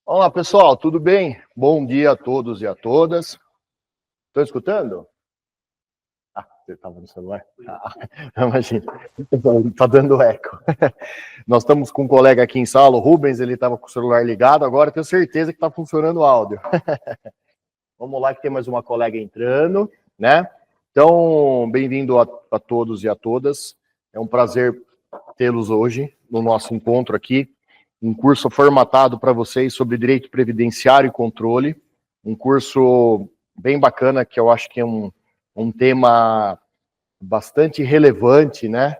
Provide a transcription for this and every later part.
Olá, pessoal, tudo bem? Bom dia a todos e a todas. Estão escutando? Ah, você estava no celular? Imagina, está dando eco. Nós estamos com um colega aqui em sala, o Rubens, ele estava com o celular ligado, agora tenho certeza que está funcionando o áudio. Vamos lá que tem mais uma colega entrando, né? Então, bem-vindo a todos e a todas. É um prazer tê-los hoje no nosso encontro aqui. Um curso formatado para vocês sobre direito previdenciário e controle. Um curso bem bacana, que eu acho que é um tema bastante relevante, né?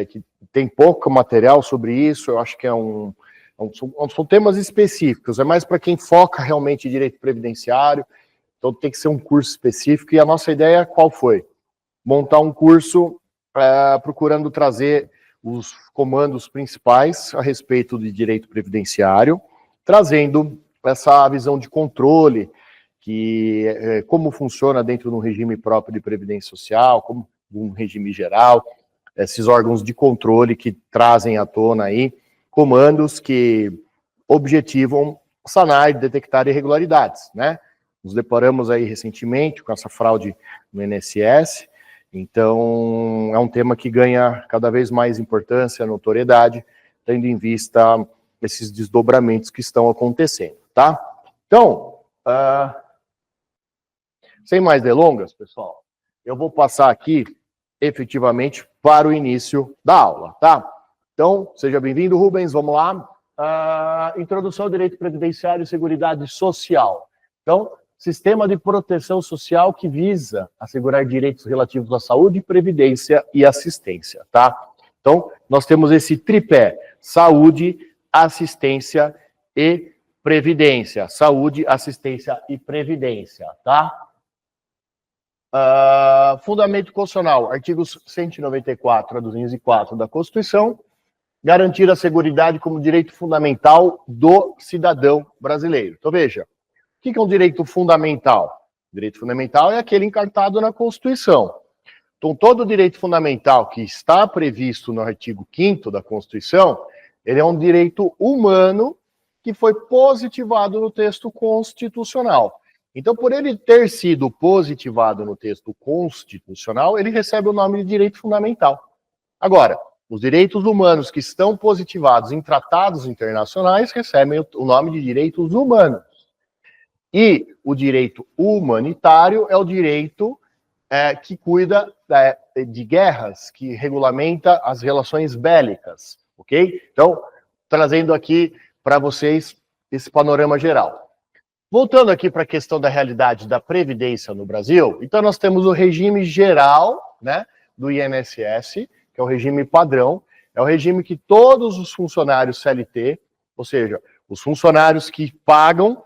Que tem pouco material sobre isso. Eu acho que são temas específicos. É mais para quem foca realmente em direito previdenciário. Então tem que ser um curso específico. E a nossa ideia qual foi? Montar um curso procurando trazer os comandos principais a respeito de direito previdenciário, trazendo essa visão de controle, como funciona dentro de um regime próprio de previdência social, como um regime geral, esses órgãos de controle que trazem à tona aí comandos que objetivam sanar e detectar irregularidades, né? Nos deparamos aí recentemente com essa fraude no INSS. Então, é um tema que ganha cada vez mais importância, notoriedade, tendo em vista esses desdobramentos que estão acontecendo, tá? Então, sem mais delongas, pessoal, eu vou passar aqui, efetivamente, para o início da aula, tá? Então, seja bem-vindo, Rubens, vamos lá. Introdução ao direito previdenciário e seguridade social. Então, sistema de proteção social que visa assegurar direitos relativos à saúde, previdência e assistência, tá? Então, nós temos esse tripé: saúde, assistência e previdência. Saúde, assistência e previdência, tá? Fundamento constitucional, artigos 194 a 204 da Constituição, garantir a seguridade como direito fundamental do cidadão brasileiro. Então, veja, o que é um direito fundamental? O direito fundamental é aquele encartado na Constituição. Então, todo direito fundamental que está previsto no artigo 5º da Constituição, ele é um direito humano que foi positivado no texto constitucional. Então, por ele ter sido positivado no texto constitucional, ele recebe o nome de direito fundamental. Agora, os direitos humanos que estão positivados em tratados internacionais recebem o nome de direitos humanos. E o direito humanitário é o direito que cuida de guerras, que regulamenta as relações bélicas, ok? Então, trazendo aqui para vocês esse panorama geral. Voltando aqui para a questão da realidade da previdência no Brasil, então nós temos o regime geral, né, do INSS, que é o regime padrão, é o regime que todos os funcionários CLT, ou seja, os funcionários que pagam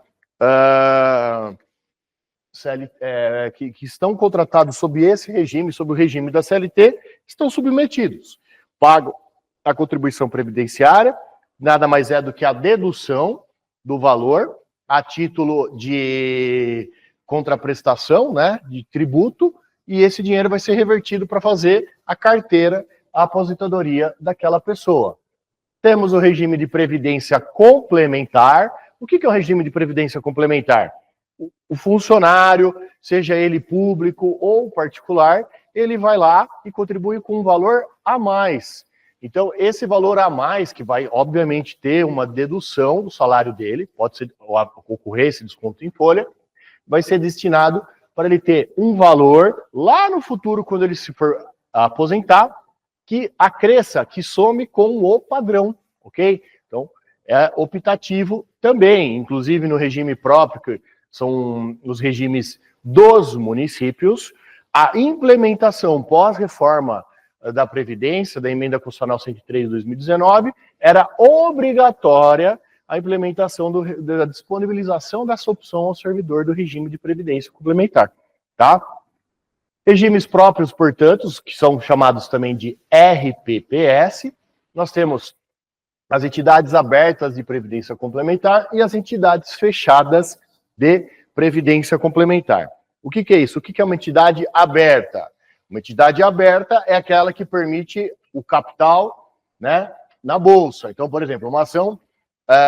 que estão contratados sob esse regime, sob o regime da CLT, estão submetidos. Pagam a contribuição previdenciária, nada mais é do que a dedução do valor a título de contraprestação, né, de tributo, e esse dinheiro vai ser revertido para fazer a carteira, a aposentadoria daquela pessoa. Temos o regime de previdência complementar. O que é o regime de previdência complementar? O funcionário, seja ele público ou particular, ele vai lá e contribui com um valor a mais. Então, esse valor a mais, que vai, obviamente, ter uma dedução do salário dele, pode ser ocorrer esse desconto em folha, vai ser destinado para ele ter um valor lá no futuro, quando ele se for aposentar, que acresça, que some com o padrão, ok? Então, é optativo também, inclusive no regime próprio, que são os regimes dos municípios, a implementação pós-reforma da Previdência, da Emenda Constitucional 103 de 2019, era obrigatória a implementação da disponibilização dessa opção ao servidor do regime de previdência complementar, tá? Regimes próprios, portanto, que são chamados também de RPPS, nós temos as entidades abertas de previdência complementar e as entidades fechadas de previdência complementar. O que é isso? O que é uma entidade aberta? Uma entidade aberta é aquela que permite o capital, né, na bolsa. Então, por exemplo, uma ação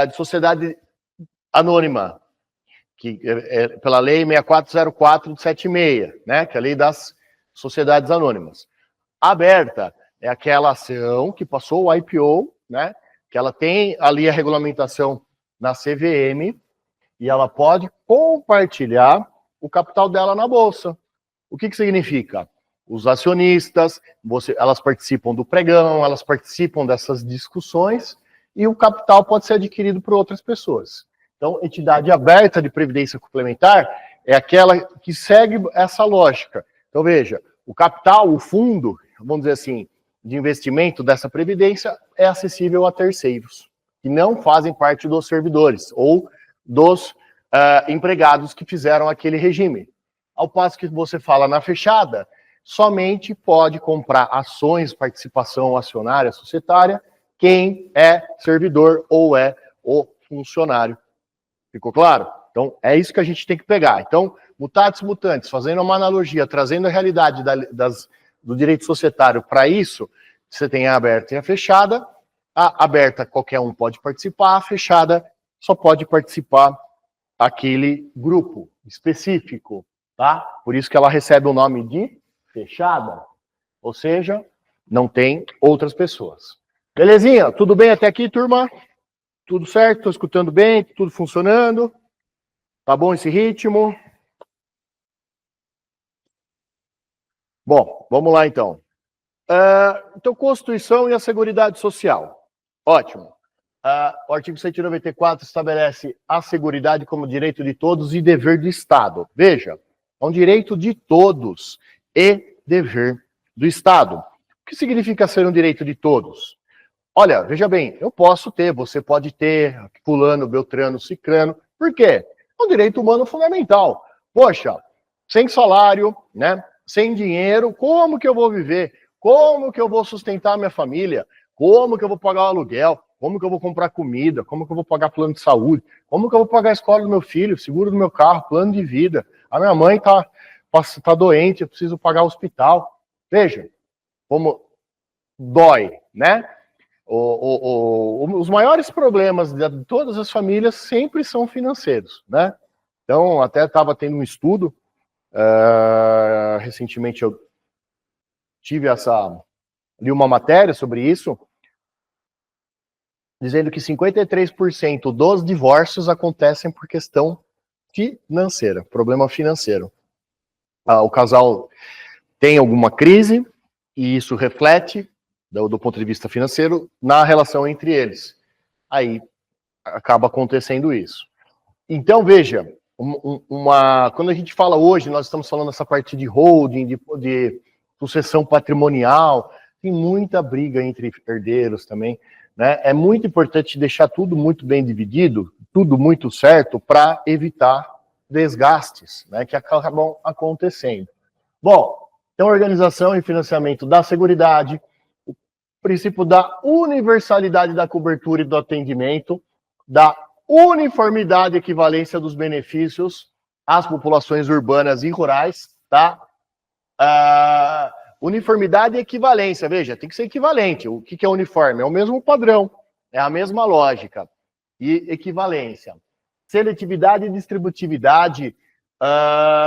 de sociedade anônima, que pela lei 6404 de 76, né, que é a lei das sociedades anônimas. Aberta é aquela ação que passou o IPO, né, que ela tem ali a regulamentação na CVM e ela pode compartilhar o capital dela na bolsa. O que significa? Os acionistas, elas participam do pregão, elas participam dessas discussões e o capital pode ser adquirido por outras pessoas. Então, entidade aberta de previdência complementar é aquela que segue essa lógica. Então, veja, o capital, o fundo, vamos dizer assim, de investimento dessa previdência é acessível a terceiros, que não fazem parte dos servidores ou dos empregados que fizeram aquele regime. Ao passo que você fala na fechada, somente pode comprar ações, participação acionária, societária, quem é servidor ou é o funcionário. Ficou claro? Então, é isso que a gente tem que pegar. Então, mutatis mutandis, fazendo uma analogia, trazendo a realidade do direito societário para isso, você tem a aberta e a fechada. A aberta, qualquer um pode participar, a fechada só pode participar aquele grupo específico, tá? Por isso que ela recebe o nome de fechada. Ou seja, não tem outras pessoas. Belezinha? Tudo bem até aqui, turma? Tudo certo? Estou escutando bem? Tudo funcionando? Tá bom esse ritmo? Bom, vamos lá então. Então, Constituição e a Seguridade Social. Ótimo. O artigo 194 estabelece a seguridade como direito de todos e dever do Estado. Veja, é um direito de todos e dever do Estado. O que significa ser um direito de todos? Olha, veja bem, eu posso ter, você pode ter, fulano, beltrano, cicrano. Por quê? É um direito humano fundamental. Poxa, sem salário, né? Sem dinheiro, como que eu vou viver? Como que eu vou sustentar a minha família? Como que eu vou pagar o aluguel? Como que eu vou comprar comida? Como que eu vou pagar plano de saúde? Como que eu vou pagar a escola do meu filho, seguro do meu carro, plano de vida? A minha mãe tá doente, eu preciso pagar o hospital. Veja, como dói, né? Os maiores problemas de todas as famílias sempre são financeiros, né? Então, até estava tendo um estudo, recentemente eu li uma matéria sobre isso, dizendo que 53% dos divórcios acontecem por questão financeira, problema financeiro. O casal tem alguma crise e isso reflete, do ponto de vista financeiro, na relação entre eles. Aí acaba acontecendo isso. Então, veja, quando a gente fala hoje, nós estamos falando dessa parte de holding, de sucessão patrimonial, tem muita briga entre herdeiros também, né? É muito importante deixar tudo muito bem dividido, tudo muito certo, para evitar desgastes, né, que acabam acontecendo. Bom, então organização e financiamento da seguridade, o princípio da universalidade da cobertura e do atendimento, da uniformidade e equivalência dos benefícios às populações urbanas e rurais, tá? Uniformidade e equivalência, veja, tem que ser equivalente. O que é uniforme? É o mesmo padrão, é a mesma lógica. E equivalência. Seletividade e distributividade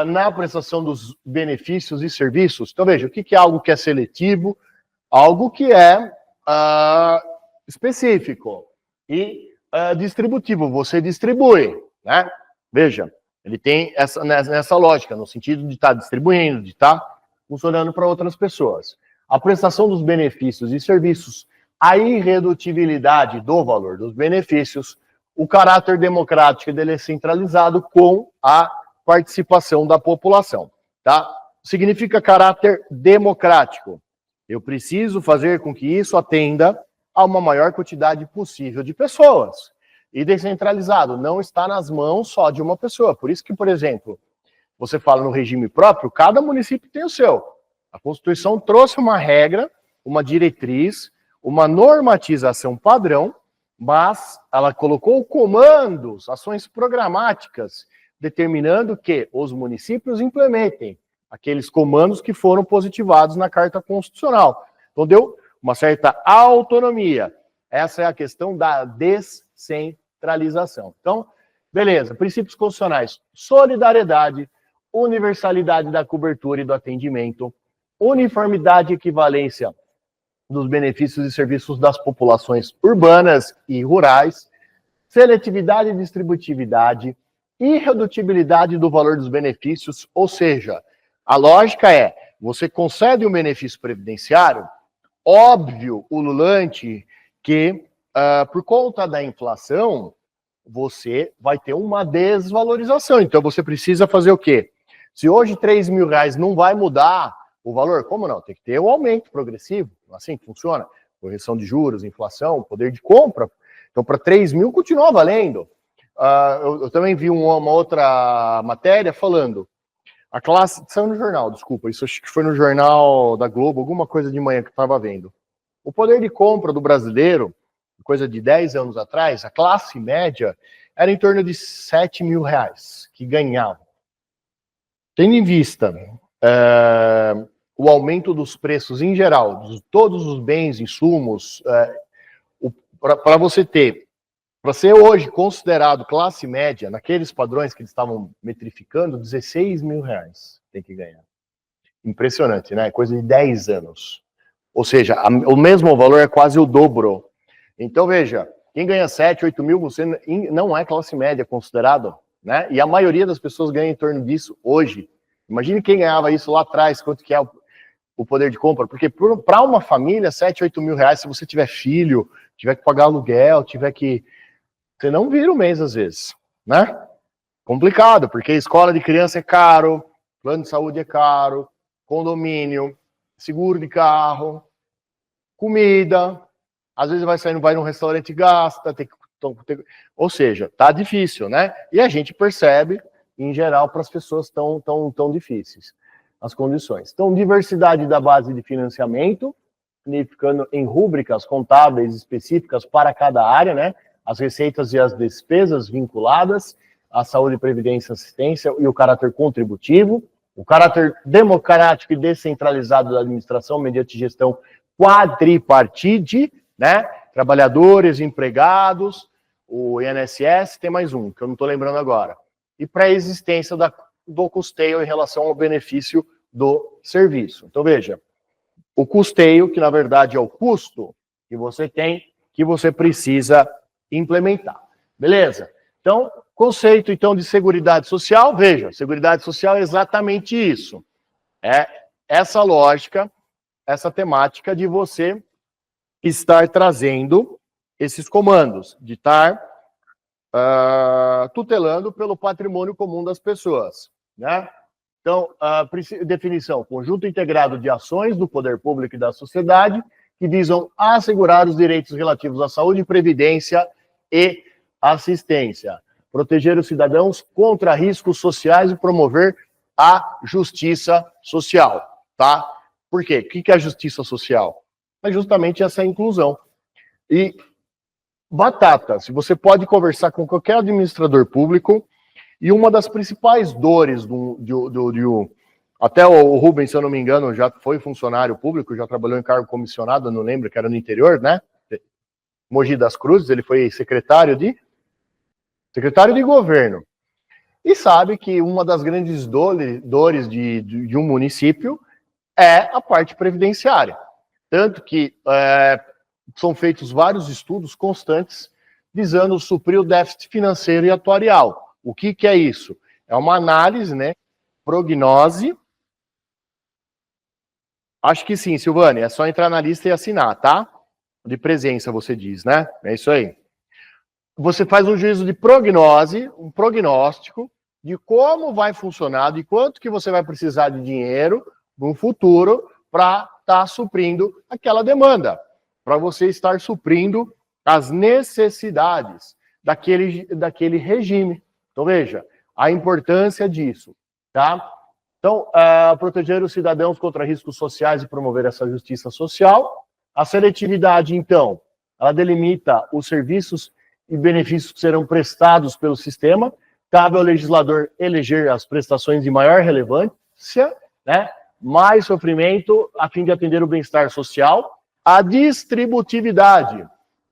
na prestação dos benefícios e serviços. Então, veja, o que é algo que é seletivo? Algo que é específico. E distributivo, você distribui, né? Veja, ele tem nessa lógica, no sentido de estar distribuindo, de estar funcionando para outras pessoas. A prestação dos benefícios e serviços, a irredutibilidade do valor dos benefícios, o caráter democrático e descentralizado com a participação da população, tá? Significa caráter democrático. Eu preciso fazer com que isso atenda a uma maior quantidade possível de pessoas. E descentralizado, não está nas mãos só de uma pessoa. Por isso que, por exemplo, você fala no regime próprio, cada município tem o seu. A Constituição trouxe uma regra, uma diretriz, uma normatização padrão, mas ela colocou comandos, ações programáticas, determinando que os municípios implementem aqueles comandos que foram positivados na Carta Constitucional. Então, deu uma certa autonomia. Essa é a questão da descentralização. descentralização. Então, beleza, princípios constitucionais: solidariedade, universalidade da cobertura e do atendimento, uniformidade e equivalência dos benefícios e serviços das populações urbanas e rurais, seletividade e distributividade, irredutibilidade do valor dos benefícios, ou seja, a lógica é, você concede um benefício previdenciário, óbvio, ululante, que por conta da inflação, você vai ter uma desvalorização. Então, você precisa fazer o quê? Se hoje R$3.000 não vai mudar o valor, como não? Tem que ter um aumento progressivo, assim que funciona. Correção de juros, inflação, poder de compra. Então, para 3.000 continua valendo. Eu também vi uma outra matéria falando, a classe, saiu no jornal, desculpa, isso acho que foi no jornal da Globo, alguma coisa de manhã que eu estava vendo. O poder de compra do brasileiro, coisa de 10 anos atrás, a classe média era em torno de R$7.000 que ganhava. Tendo em vista o aumento dos preços em geral, de todos os bens, insumos, para você ter, para ser hoje considerado classe média, naqueles padrões que eles estavam metrificando, R$16.000 tem que ganhar. Impressionante, né? Coisa de 10 anos. Ou seja, o mesmo valor é quase o dobro. Então, veja, quem ganha 7, 8 mil, você não é classe média considerado, né? E a maioria das pessoas ganha em torno disso hoje. Imagine quem ganhava isso lá atrás, quanto que é o poder de compra. Porque para uma família, 7, 8 mil reais, se você tiver filho, tiver que pagar aluguel, tiver que... Você não vira o mês, às vezes, né? Complicado, porque escola de criança é caro, plano de saúde é caro, condomínio, seguro de carro, comida... Às vezes vai num restaurante e gasta, ou seja, tá difícil, né? E a gente percebe, em geral, para as pessoas tão difíceis as condições. Então, diversidade da base de financiamento, significando em rúbricas contábeis específicas para cada área, né? As receitas e as despesas vinculadas à saúde, previdência, assistência e o caráter contributivo, o caráter democrático e descentralizado da administração mediante gestão quadripartite, né? Trabalhadores, empregados, o INSS, tem mais um, que eu não estou lembrando agora. E para a existência do custeio em relação ao benefício do serviço. Então, veja, o custeio, que na verdade é o custo que você tem, que você precisa implementar. Beleza? Então, conceito então de seguridade social, veja, seguridade social é exatamente isso. É essa lógica, essa temática de você estar trazendo esses comandos, de estar tutelando pelo patrimônio comum das pessoas, né? Então, definição: conjunto integrado de ações do poder público e da sociedade que visam assegurar os direitos relativos à saúde, previdência e assistência, proteger os cidadãos contra riscos sociais e promover a justiça social, tá? Por quê? O que é a justiça social? É justamente essa inclusão. E batata, se você pode conversar com qualquer administrador público, e uma das principais dores até o Rubens, se eu não me engano, já foi funcionário público, já trabalhou em cargo comissionado, não lembro, que era no interior, né? Mogi das Cruzes, ele foi secretário de governo. E sabe que uma das grandes dores de um município é a parte previdenciária. Tanto que são feitos vários estudos constantes visando suprir o déficit financeiro e atuarial. O que é isso? É uma análise, né? Prognose. Acho que sim, Silvane, é só entrar na lista e assinar, tá? De presença, você diz, né? É isso aí. Você faz um juízo de prognose, um prognóstico de como vai funcionar, de quanto que você vai precisar de dinheiro no futuro para estar suprindo aquela demanda, para você estar suprindo as necessidades daquele regime. Então, veja, a importância disso, tá? Então, proteger os cidadãos contra riscos sociais e promover essa justiça social. A seletividade, então, ela delimita os serviços e benefícios que serão prestados pelo sistema. Cabe ao legislador eleger as prestações de maior relevância, né? Mais sofrimento, a fim de atender o bem-estar social. A distributividade,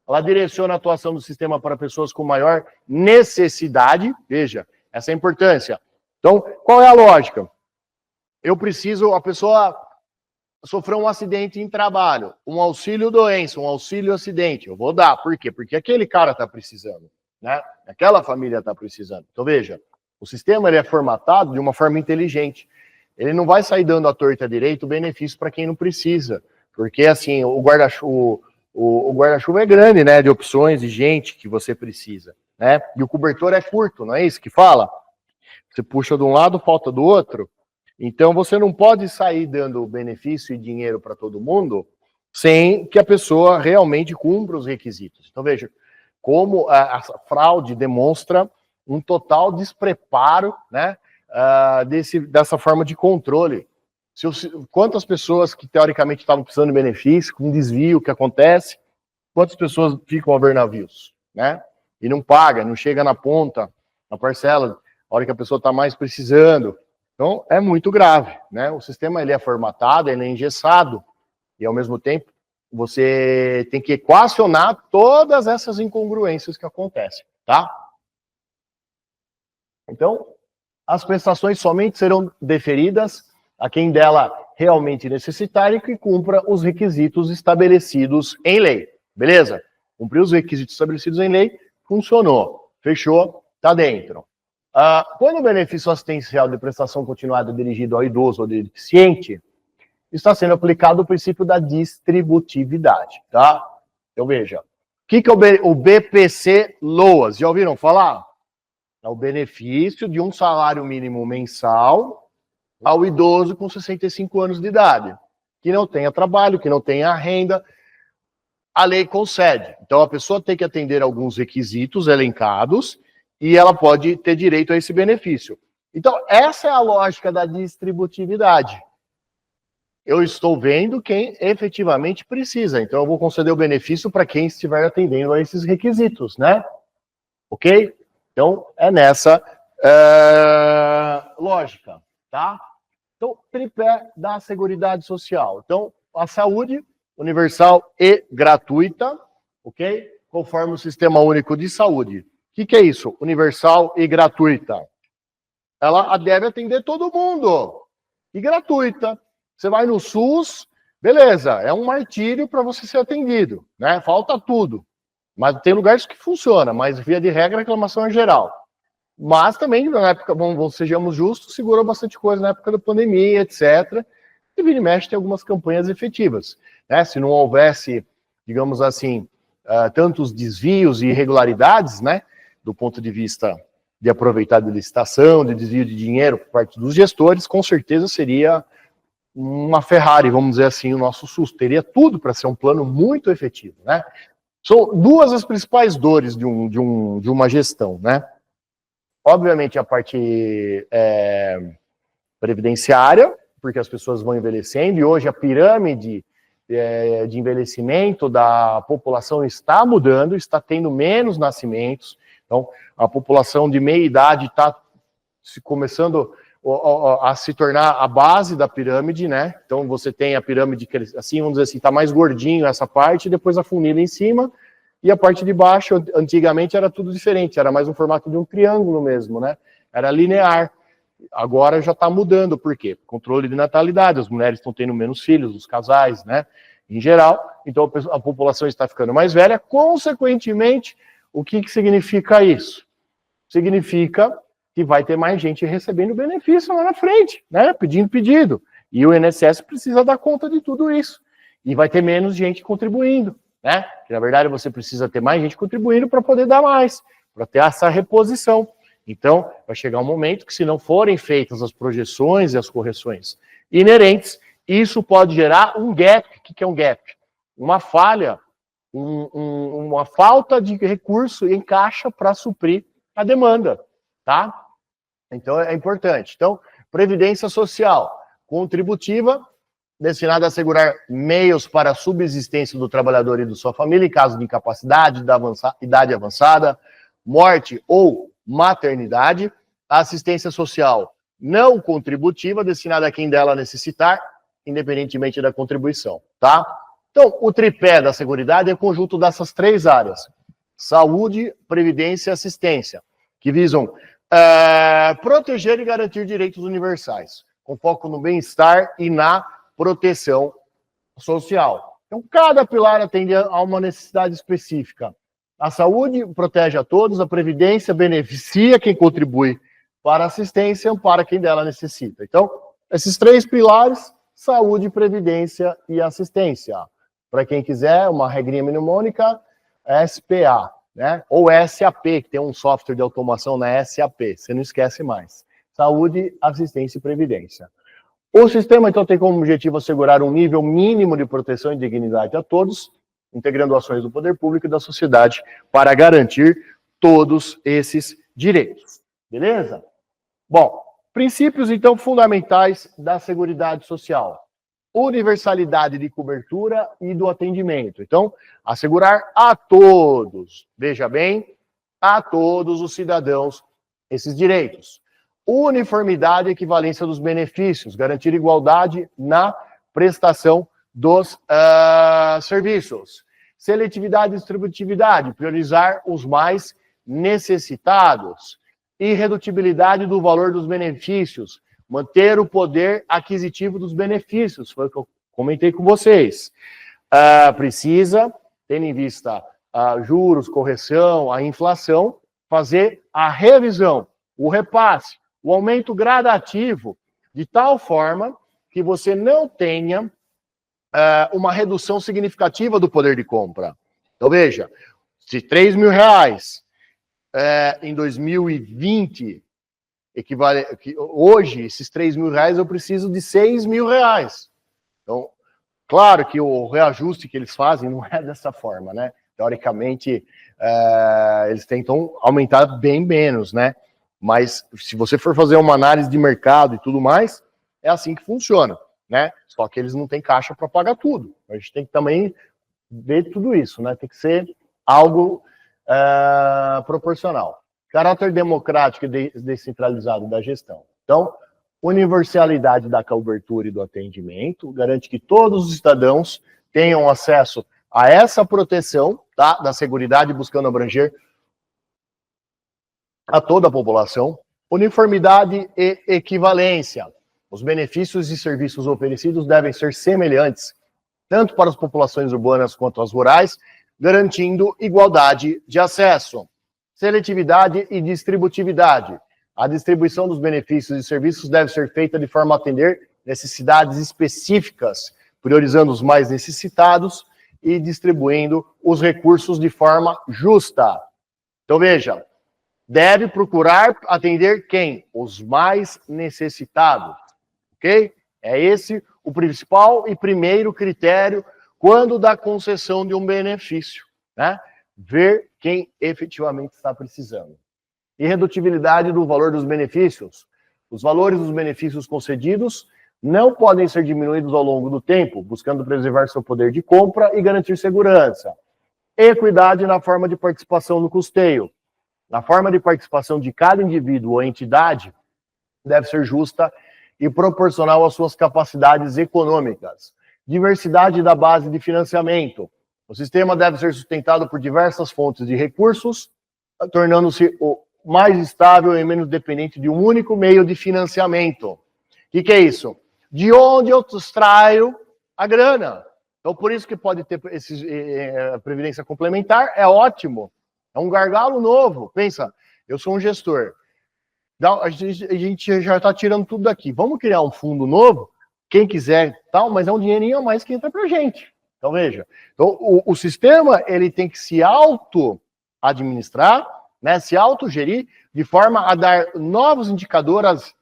ela direciona a atuação do sistema para pessoas com maior necessidade. Veja, essa é a importância. Então, qual é a lógica? A pessoa sofreu um acidente em trabalho, um auxílio doença, um auxílio acidente, eu vou dar. Por quê? Porque aquele cara está precisando, né? Aquela família está precisando. Então, veja, o sistema ele é formatado de uma forma inteligente. Ele não vai sair dando à torta direito o benefício para quem não precisa. Porque, assim, o guarda-chuva é grande, né? De opções de gente que você precisa, né? E o cobertor é curto, não é isso que fala? Você puxa de um lado, falta do outro. Então, você não pode sair dando benefício e dinheiro para todo mundo sem que a pessoa realmente cumpra os requisitos. Então, veja, como a fraude demonstra um total despreparo, né, dessa forma de controle. Quantas pessoas que, teoricamente, estavam precisando de benefício, com desvio que acontece, quantas pessoas ficam a ver navios, né? E não paga, não chega na ponta, na parcela, a hora que a pessoa está mais precisando. Então, é muito grave, né? O sistema ele é formatado, ele é engessado, e ao mesmo tempo você tem que equacionar todas essas incongruências que acontecem, tá? Então, as prestações somente serão deferidas a quem dela realmente necessitar e que cumpra os requisitos estabelecidos em lei, beleza? Cumpriu os requisitos estabelecidos em lei, funcionou, fechou, tá dentro. Quando o benefício assistencial de prestação continuada dirigido ao idoso ou deficiente, está sendo aplicado o princípio da distributividade, tá? Então, veja, o que é o BPC-LOAS? Já ouviram falar? É o benefício de um salário mínimo mensal ao idoso com 65 anos de idade, que não tenha trabalho, que não tenha renda, a lei concede. Então, a pessoa tem que atender alguns requisitos elencados e ela pode ter direito a esse benefício. Então, essa é a lógica da distributividade. Eu estou vendo quem efetivamente precisa, então eu vou conceder o benefício para quem estiver atendendo a esses requisitos, né? Ok? Então, é nessa lógica, tá? Então, tripé da Seguridade Social. Então, a saúde universal e gratuita, ok? Conforme o Sistema Único de Saúde. O que é isso? Universal e gratuita. Ela deve atender todo mundo. E gratuita. Você vai no SUS, beleza, é um martírio para você ser atendido, né? Falta tudo. Mas tem lugares que funciona, mas via de regra a reclamação é geral. Mas também, na época, sejamos justos, segurou bastante coisa na época da pandemia, etc. E vira e mexe tem algumas campanhas efetivas, né? Se não houvesse, digamos assim, tantos desvios e irregularidades, né? Do ponto de vista de aproveitar de licitação, de desvio de dinheiro por parte dos gestores, com certeza seria uma Ferrari, vamos dizer assim, o nosso SUS. Teria tudo para ser um plano muito efetivo, né? São duas as principais dores de uma gestão, né? Obviamente a parte previdenciária, porque as pessoas vão envelhecendo, e hoje a pirâmide de envelhecimento da população está mudando, está tendo menos nascimentos. Então, a população de meia idade está começando a se tornar a base da pirâmide, né? Então, você tem a pirâmide, que assim, vamos dizer assim, está mais gordinho essa parte, e depois a funila em cima, e a parte de baixo, antigamente, era tudo diferente, era mais um formato de um triângulo mesmo, né? Era linear. Agora já está mudando, por quê? Controle de natalidade, as mulheres estão tendo menos filhos, os casais, né? Em geral, então a população está ficando mais velha, consequentemente, o que significa isso? Significa que vai ter mais gente recebendo benefício lá na frente, né? Pedindo pedido. E o INSS precisa dar conta de tudo isso. E vai ter menos gente contribuindo, né? Que, na verdade, você precisa ter mais gente contribuindo para poder dar mais, para ter essa reposição. Então, vai chegar um momento que, se não forem feitas as projeções e as correções inerentes, isso pode gerar um gap. O que é um gap? Uma falha, uma falta de recurso em caixa para suprir a demanda, tá? Então, é importante. Então, previdência social contributiva, destinada a assegurar meios para a subsistência do trabalhador e de sua família em caso de incapacidade, idade avançada, morte ou maternidade. A assistência social não contributiva, destinada a quem dela necessitar, independentemente da contribuição, tá? Então, o tripé da Seguridade é o conjunto dessas três áreas: saúde, previdência e assistência, que visam proteger e garantir direitos universais, com foco no bem-estar e na proteção social. Então, cada pilar atende a uma necessidade específica. A saúde protege a todos, a previdência beneficia quem contribui para a assistência e ampara quem dela necessita. Então, esses três pilares: saúde, previdência e assistência. Para quem quiser, uma regrinha mnemônica, SPA, né? Ou SAP, que tem um software de automação na SAP, você não esquece mais. Saúde, assistência e previdência. O sistema, então, tem como objetivo assegurar um nível mínimo de proteção e dignidade a todos, integrando ações do poder público e da sociedade para garantir todos esses direitos. Beleza? Bom, princípios, então, fundamentais da Seguridade Social: universalidade de cobertura e do atendimento. Então, assegurar a todos, veja bem, a todos os cidadãos esses direitos. Uniformidade e equivalência dos benefícios, garantir igualdade na prestação dos serviços. Seletividade e distributividade, priorizar os mais necessitados. Irredutibilidade do valor dos benefícios, manter o poder aquisitivo dos benefícios, foi o que eu comentei com vocês. Precisa, tendo em vista juros, correção, a inflação, fazer a revisão, o repasse, o aumento gradativo, de tal forma que você não tenha uma redução significativa do poder de compra. Então, veja, se R$3.000 em 2020 equivale, hoje, esses R$3.000 eu preciso de R$6.000. Então, claro que o reajuste que eles fazem não é dessa forma, né? Teoricamente, eles tentam aumentar bem menos, né? Mas se você for fazer uma análise de mercado e tudo mais, é assim que funciona, né? Só que eles não têm caixa para pagar tudo. A gente tem que também ver tudo isso, né? Tem que ser algo proporcional. Caráter democrático e descentralizado da gestão. Então, universalidade da cobertura e do atendimento, garante que todos os cidadãos tenham acesso a essa proteção, tá, da Seguridade, buscando abranger a toda a população. Uniformidade e equivalência. Os benefícios e serviços oferecidos devem ser semelhantes, tanto para as populações urbanas quanto as rurais, garantindo igualdade de acesso. Seletividade e distributividade. A distribuição dos benefícios e serviços deve ser feita de forma a atender necessidades específicas, priorizando os mais necessitados e distribuindo os recursos de forma justa. Então, veja, deve procurar atender quem? Os mais necessitados, ok? É esse o principal e primeiro critério quando da concessão de um benefício, né? Ver quem efetivamente está precisando. Irredutibilidade do valor dos benefícios. Os valores dos benefícios concedidos não podem ser diminuídos ao longo do tempo, buscando preservar seu poder de compra e garantir segurança. Equidade na forma de participação no custeio. Na forma de participação de cada indivíduo ou entidade, deve ser justa e proporcional às suas capacidades econômicas. Diversidade da base de financiamento. O sistema deve ser sustentado por diversas fontes de recursos, tornando-se mais estável e menos dependente de um único meio de financiamento. O que é isso? De onde eu extraio a grana? Então, por isso que pode ter previdência complementar, é ótimo. É um gargalo novo. Pensa, eu sou um gestor. A gente já está tirando tudo daqui. Vamos criar um fundo novo? Quem quiser, tal, mas é um dinheirinho a mais que entra para a gente. Então, veja. Então, o sistema ele tem que se auto-administrar, né, se autogerir, de forma a dar novos indicadores,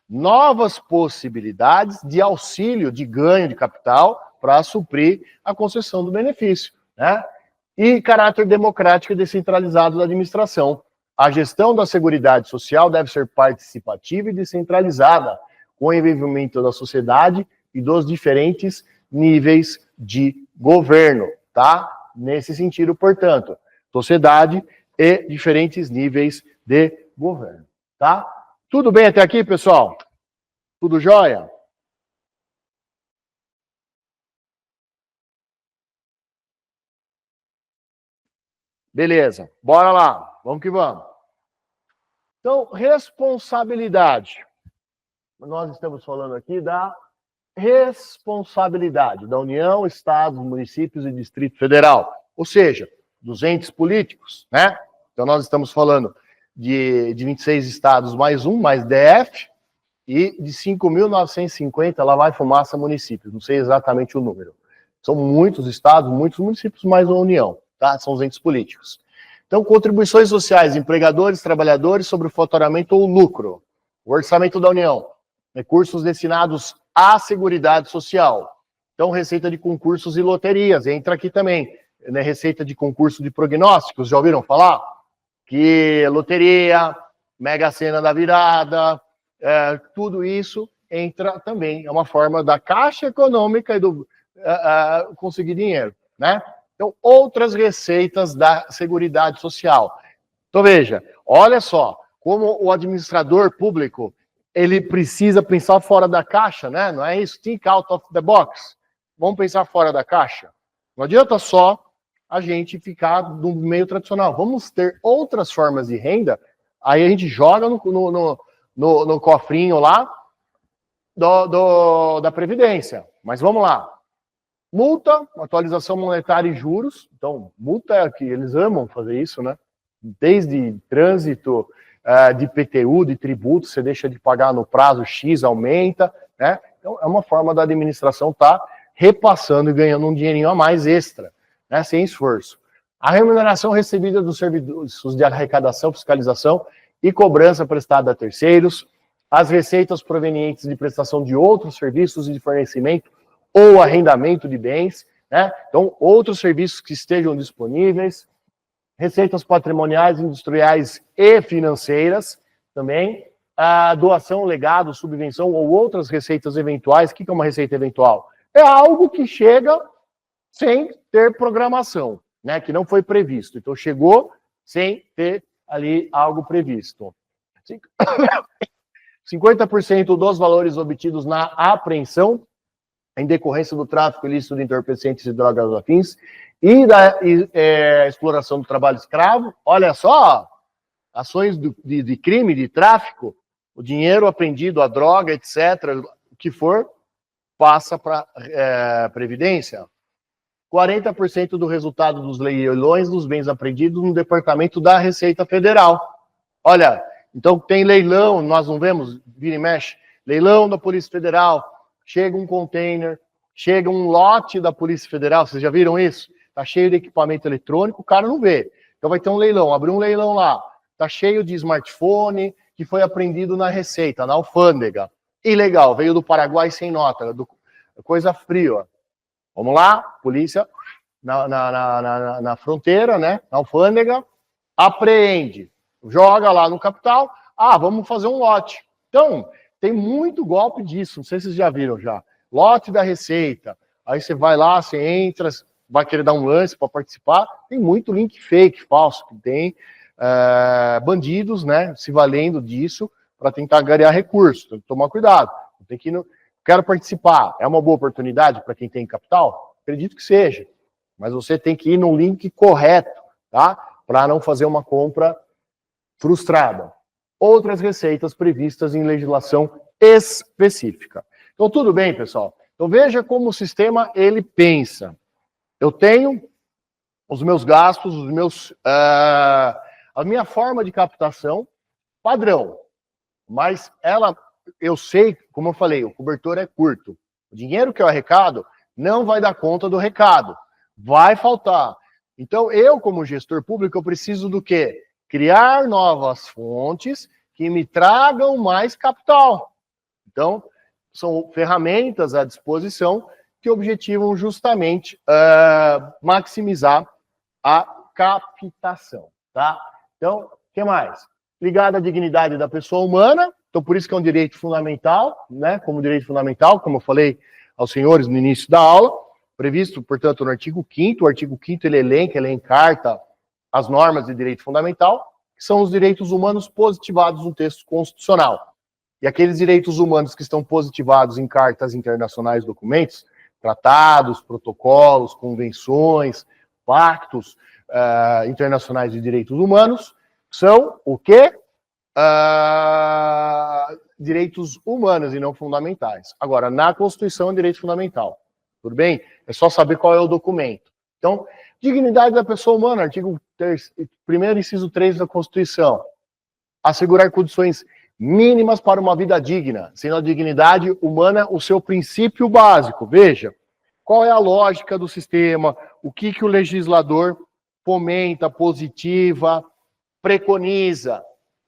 novas possibilidades de auxílio, de ganho de capital para suprir a concessão do benefício, né? E caráter democrático e descentralizado da administração. A gestão da Seguridade Social deve ser participativa e descentralizada, com o envolvimento da sociedade e dos diferentes níveis de governo, tá? Nesse sentido, portanto, sociedade e diferentes níveis de governo, tá? Tudo bem até aqui, pessoal? Tudo jóia? Beleza, bora lá, vamos que vamos. Então, responsabilidade. Nós estamos falando aqui da responsabilidade da União, Estados, municípios e Distrito Federal, ou seja, dos entes políticos, né? Então, nós estamos falando de 26 estados mais um, mais DF, e de 5.950, lá vai fumaça, municípios, não sei exatamente o número. São muitos estados, muitos municípios, mais uma União, tá? São os entes políticos. Então, contribuições sociais, empregadores, trabalhadores sobre o faturamento ou lucro. O orçamento da União, recursos destinados à Seguridade Social. Então, receita de concursos e loterias, entra aqui também, né? Receita de concurso de prognósticos, já ouviram falar? Que loteria, Mega Sena da Virada, tudo isso entra também, é uma forma da Caixa Econômica e do conseguir dinheiro, né? Então, outras receitas da Seguridade Social. Então, veja, olha só, como o administrador público, ele precisa pensar fora da caixa, né? Não é isso? Think out of the box. Vamos pensar fora da caixa. Não adianta só a gente ficar no meio tradicional. Vamos ter outras formas de renda, aí a gente joga no cofrinho lá da Previdência. Mas vamos lá. Multa, atualização monetária e juros. Então, multa é que eles amam fazer isso, né? Desde trânsito, de IPTU, de tributo, você deixa de pagar no prazo X, aumenta, né? Então, é uma forma da administração estar repassando e ganhando um dinheirinho a mais extra, né? Sem esforço. A remuneração recebida dos serviços de arrecadação, fiscalização e cobrança prestada a terceiros, as receitas provenientes de prestação de outros serviços e de fornecimento ou arrendamento de bens, né? Então, outros serviços que estejam disponíveis, receitas patrimoniais, industriais e financeiras, também, a doação, legado, subvenção ou outras receitas eventuais. O que é uma receita eventual? É algo que chega sem ter programação, né? Que não foi previsto. Então, chegou sem ter ali algo previsto. 50% dos valores obtidos na apreensão, em decorrência do tráfico ilícito de entorpecentes e drogas afins, e da exploração do trabalho escravo. Olha só, ações de crime, de tráfico, o dinheiro apreendido, a droga, etc., o que for, passa para Previdência. 40% do resultado dos leilões dos bens apreendidos no Departamento da Receita Federal. Olha, então tem leilão, nós não vemos, vira e mexe, leilão da Polícia Federal, chega um container, chega um lote da Polícia Federal, vocês já viram isso? Tá cheio de equipamento eletrônico, o cara não vê. Então vai ter um leilão, abriu um leilão lá, tá cheio de smartphone que foi apreendido na Receita, na alfândega. Ilegal, veio do Paraguai sem nota, coisa fria. Vamos lá, polícia na fronteira, né, na alfândega, apreende, joga lá no capital, vamos fazer um lote. Então, tem muito golpe disso, não sei se vocês já viram já. Lote da Receita, aí você vai lá, você entra, vai querer dar um lance para participar, tem muito link fake, falso, que tem bandidos, né, se valendo disso para tentar ganhar recursos. Tem que tomar cuidado. Tem que quero participar. É uma boa oportunidade para quem tem capital? Acredito que seja. Mas você tem que ir no link correto, tá? Para não fazer uma compra frustrada. Outras receitas previstas em legislação específica. Então, tudo bem, pessoal? Então, veja como o sistema, ele pensa. Eu tenho os meus gastos, a minha forma de captação padrão. Mas eu sei, como eu falei, o cobertor é curto. O dinheiro que eu arrecado não vai dar conta do recado. Vai faltar. Então, eu, como gestor público, eu preciso do quê? Criar novas fontes que me tragam mais capital. Então, são ferramentas à disposição que objetivam justamente maximizar a captação, tá? Então, o que mais? Ligado à dignidade da pessoa humana, então por isso que é um direito fundamental, né? Como direito fundamental, como eu falei aos senhores no início da aula, previsto, portanto, no artigo 5º, o artigo 5º ele encarta as normas de direito fundamental, que são os direitos humanos positivados no texto constitucional. E aqueles direitos humanos que estão positivados em cartas internacionais, documentos, tratados, protocolos, convenções, pactos, internacionais de direitos humanos, são o quê? Direitos humanos e não fundamentais. Agora, na Constituição é direito fundamental. Tudo bem? É só saber qual é o documento. Então, dignidade da pessoa humana, artigo 1º, inciso 3 da Constituição. Assegurar condições mínimas para uma vida digna, sendo a dignidade humana o seu princípio básico. Veja, qual é a lógica do sistema, o que o legislador fomenta, positiva, preconiza.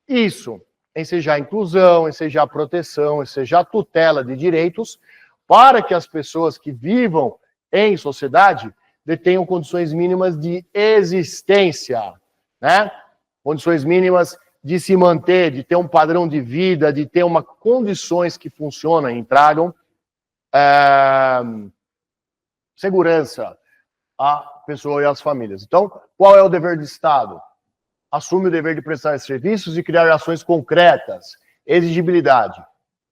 Isso, ensejar a inclusão, ensejar a proteção, ensejar a tutela de direitos, para que as pessoas que vivam em sociedade detenham condições mínimas de existência, né? Condições mínimas de se manter, de ter um padrão de vida, de ter condições que funcionam e tragam segurança à pessoa e às famílias. Então, qual é o dever do Estado? Assume o dever de prestar serviços e criar ações concretas. Exigibilidade.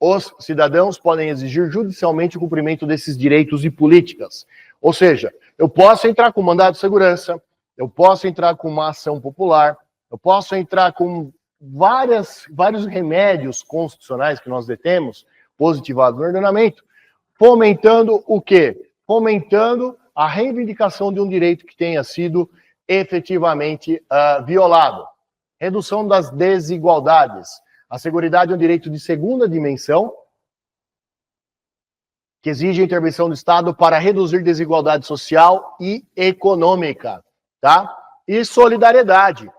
Os cidadãos podem exigir judicialmente o cumprimento desses direitos e políticas. Ou seja, eu posso entrar com mandado de segurança, eu posso entrar com uma ação popular, eu posso entrar com vários remédios constitucionais que nós detemos, positivados no ordenamento, fomentando o quê? Fomentando a reivindicação de um direito que tenha sido efetivamente violado. Redução das desigualdades. A seguridade é um direito de segunda dimensão, que exige a intervenção do Estado para reduzir desigualdade social e econômica, tá? E solidariedade.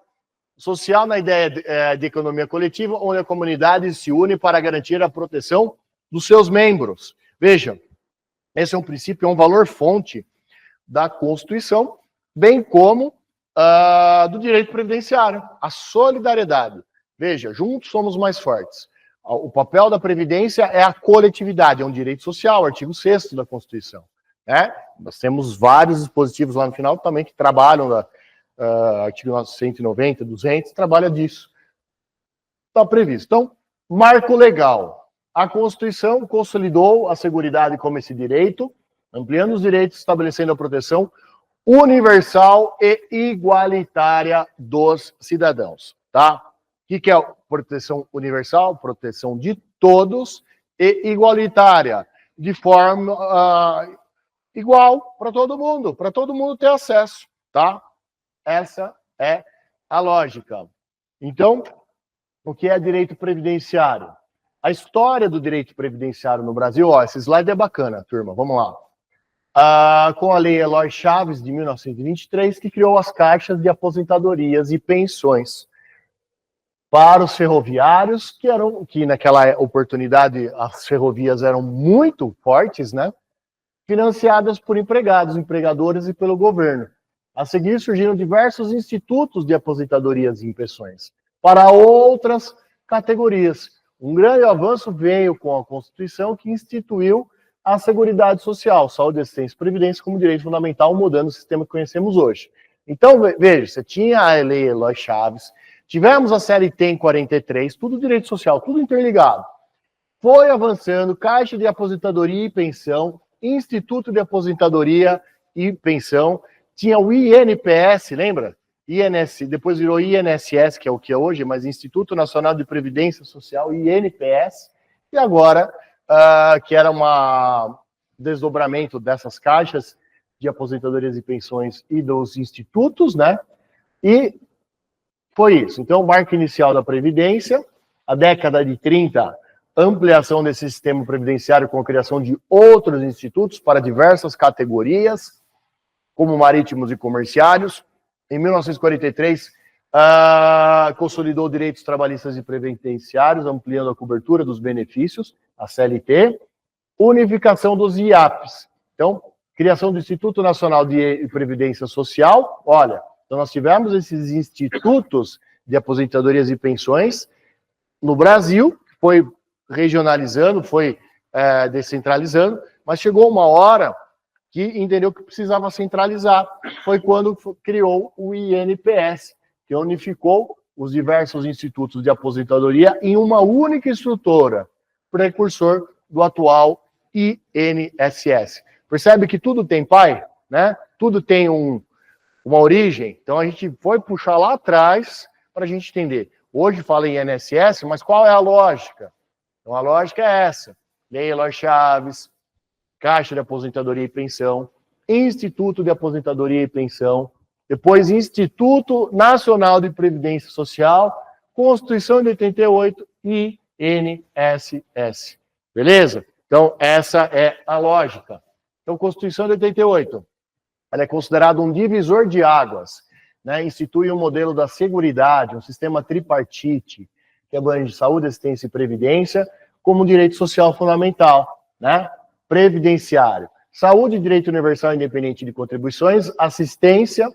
Social na ideia de economia coletiva, onde a comunidade se une para garantir a proteção dos seus membros. Veja, esse é um princípio, é um valor-fonte da Constituição, bem como do direito previdenciário, a solidariedade. Veja, juntos somos mais fortes. O papel da Previdência é a coletividade, é um direito social, artigo 6º da Constituição. Né? Nós temos vários dispositivos lá no final também que trabalham artigo 190, 200, trabalha disso. Está previsto. Então, marco legal. A Constituição consolidou a seguridade como esse direito, ampliando os direitos, estabelecendo a proteção universal e igualitária dos cidadãos. Tá? O que é proteção universal? Proteção de todos e igualitária, de forma igual para todo mundo ter acesso. Tá? Essa é a lógica. Então, o que é direito previdenciário? A história do direito previdenciário no Brasil, esse slide é bacana, turma, vamos lá. Com a Lei Eloy Chaves, de 1923, que criou as caixas de aposentadorias e pensões para os ferroviários, que naquela oportunidade as ferrovias eram muito fortes, né? Financiadas por empregados, empregadores e pelo governo. A seguir, surgiram diversos institutos de aposentadorias e pensões para outras categorias. Um grande avanço veio com a Constituição, que instituiu a Seguridade Social, saúde, assistência e previdência como direito fundamental, mudando o sistema que conhecemos hoje. Então, veja, você tinha a Lei Eloy Chaves, tivemos a CLT em 43, tudo direito social, tudo interligado. Foi avançando, Caixa de Aposentadoria e Pensão, Instituto de Aposentadoria e Pensão, tinha o INPS, lembra? Depois virou INSS, que é o que é hoje, mas Instituto Nacional de Previdência Social, INPS, e agora, que era um desdobramento dessas caixas de aposentadorias e pensões e dos institutos, né? E foi isso. Então, o marco inicial da Previdência, a década de 30, ampliação desse sistema previdenciário com a criação de outros institutos para diversas categorias, como marítimos e comerciários. Em 1943, consolidou direitos trabalhistas e previdenciários, ampliando a cobertura dos benefícios, a CLT, unificação dos IAPs. Então, criação do Instituto Nacional de Previdência Social. Olha, então nós tivemos esses institutos de aposentadorias e pensões no Brasil, foi regionalizando, foi descentralizando, mas chegou uma hora que entendeu que precisava centralizar. Foi quando criou o INPS, que unificou os diversos institutos de aposentadoria em uma única estrutura, precursor do atual INSS. Percebe que tudo tem pai, né? Tudo tem uma origem. Então a gente foi puxar lá atrás para a gente entender. Hoje fala em INSS, mas qual é a lógica? Então a lógica é essa. Lei Eloy Chaves, Caixa de Aposentadoria e Pensão, Instituto de Aposentadoria e Pensão, depois Instituto Nacional de Previdência Social, Constituição de 88 e INSS. Beleza? Então, essa é a lógica. Então, Constituição de 88, ela é considerada um divisor de águas, né? Institui um modelo da Seguridade, um sistema tripartite, que abrange saúde, assistência e previdência, como um direito social fundamental, né? Previdenciário. Saúde, direito universal independente de contribuições, assistência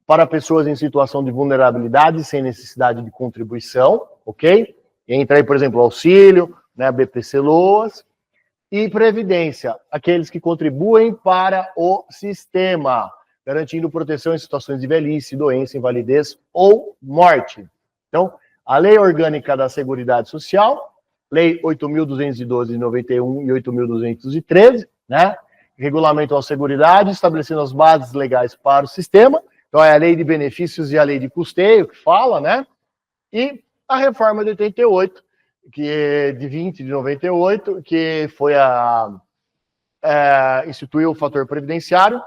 para pessoas em situação de vulnerabilidade sem necessidade de contribuição, ok? E entra aí, por exemplo, auxílio, né, BPC Loas, e previdência, aqueles que contribuem para o sistema, garantindo proteção em situações de velhice, doença, invalidez ou morte. Então, a Lei Orgânica da Seguridade Social, Lei 8.212 de 91 e 8.213, né? Regulamento à Seguridade, estabelecendo as bases legais para o sistema. Então, é a Lei de Benefícios e a Lei de Custeio que fala, né? E a Reforma de 88, que é de 20 de 98, que foi instituiu o fator previdenciário,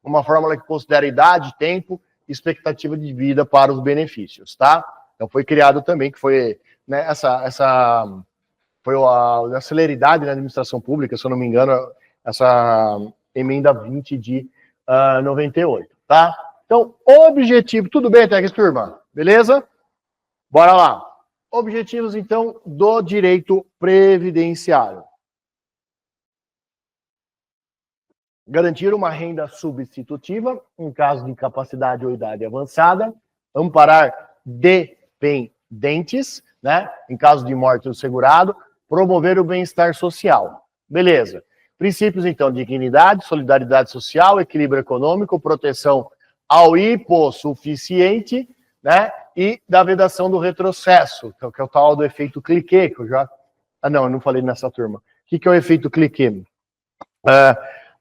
uma fórmula que considera idade, tempo e expectativa de vida para os benefícios, tá? Então, foi criado também, que foi, né, foi a celeridade na administração pública, se eu não me engano, essa emenda 20 de 98, tá? Então, objetivo, tudo bem até aqui, turma? Beleza? Bora lá. Objetivos, então, do direito previdenciário. Garantir uma renda substitutiva, em caso de incapacidade ou idade avançada. Amparar dependentes, né? Em caso de morte do segurado. Promover o bem-estar social. Beleza. Princípios, então, de dignidade, solidariedade social, equilíbrio econômico, proteção ao hipossuficiente, né? E da vedação do retrocesso, que é o tal do efeito cliquê, que eu já... Ah, não, eu não falei nessa turma. O que é o efeito cliquê?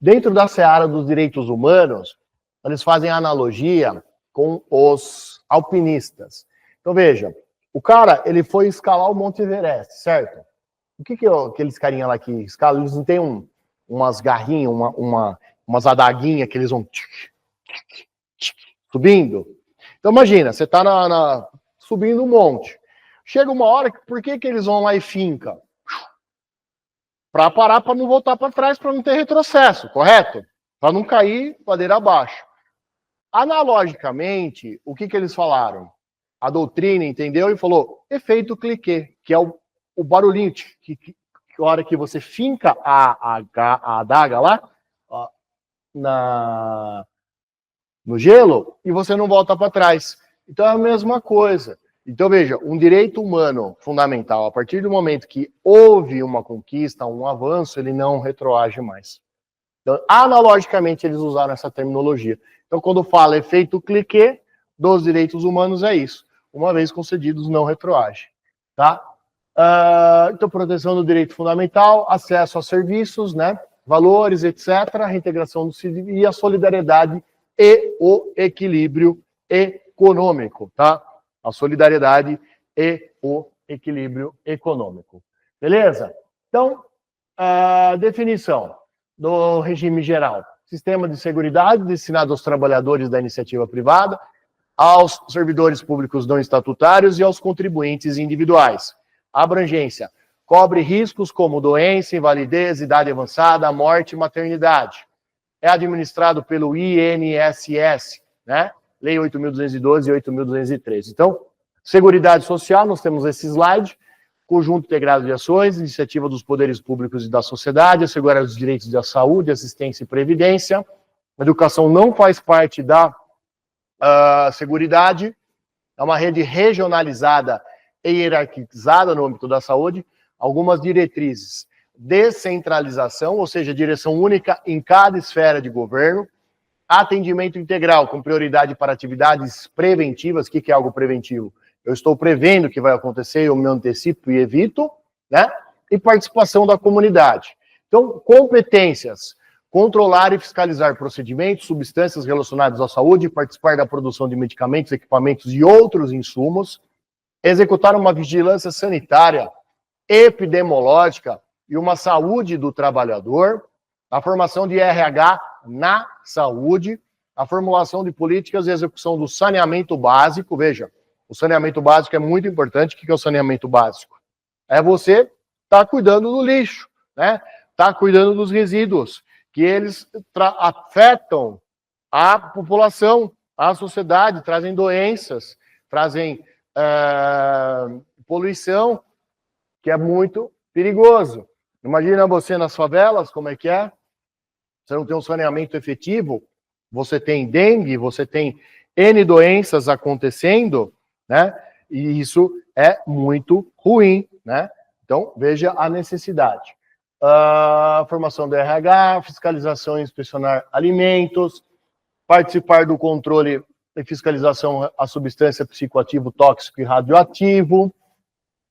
Dentro da seara dos direitos humanos, eles fazem analogia com os alpinistas. Então, veja, o cara, ele foi escalar o Monte Everest, certo? O que aqueles carinha lá que escalam? Eles não têm umas garrinhas, umas adaguinhas que eles vão subindo? Então, imagina, você está subindo um monte. Chega uma hora, por que eles vão lá e finca? Para parar, para não voltar para trás, para não ter retrocesso, correto? Para não cair ladeira abaixo. Analogicamente, o que eles falaram? A doutrina entendeu e falou, efeito cliquê, que é o barulhinho, que a hora que você finca a adaga lá, ó, no gelo, e você não volta para trás. Então é a mesma coisa. Então veja, um direito humano fundamental, a partir do momento que houve uma conquista, um avanço, ele não retroage mais. Então, analogicamente, eles usaram essa terminologia. Então, quando fala efeito cliquê dos direitos humanos, é isso. Uma vez concedidos, não retroage. Tá? Então, proteção do direito fundamental, acesso a serviços, né? Valores, etc., a reintegração do civil e a solidariedade e o equilíbrio econômico, tá? A solidariedade e o equilíbrio econômico. Beleza? Então, a definição do regime geral. Sistema de seguridade destinado aos trabalhadores da iniciativa privada, aos servidores públicos não estatutários e aos contribuintes individuais. Abrangência. Cobre riscos como doença, invalidez, idade avançada, morte e maternidade. É administrado pelo INSS, né? Lei 8.212 e 8.213. Então, Seguridade Social, nós temos esse slide, conjunto integrado de ações, iniciativa dos poderes públicos e da sociedade, assegurar os direitos da saúde, assistência e previdência. A educação não faz parte da Seguridade, é uma rede regionalizada e hierarquizada no âmbito da saúde, algumas diretrizes. Descentralização, ou seja, direção única em cada esfera de governo. Atendimento integral, com prioridade para atividades preventivas. O que é algo preventivo? Eu estou prevendo o que vai acontecer, eu me antecipo e evito, né? E participação da comunidade. Então, competências. controlar e fiscalizar procedimentos, substâncias relacionadas à saúde, participar da produção de medicamentos, equipamentos e outros insumos, executar uma vigilância sanitária, epidemiológica e uma saúde do trabalhador, a formação de RH na saúde, a formulação de políticas e execução do saneamento básico. Veja, o saneamento básico é muito importante. O que é o saneamento básico? É você estar cuidando do lixo, né? Tá cuidando dos resíduos, que eles afetam a população, a sociedade, trazem doenças, trazem poluição, que é muito perigoso. Imagina você nas favelas, como é que é? Você não tem um saneamento efetivo, você tem dengue, você tem N doenças acontecendo, né? E isso é muito ruim, né? Então, veja a necessidade. Formação do RH, fiscalização e inspecionar alimentos, participar do controle e fiscalização a substância psicoativo, tóxico e radioativo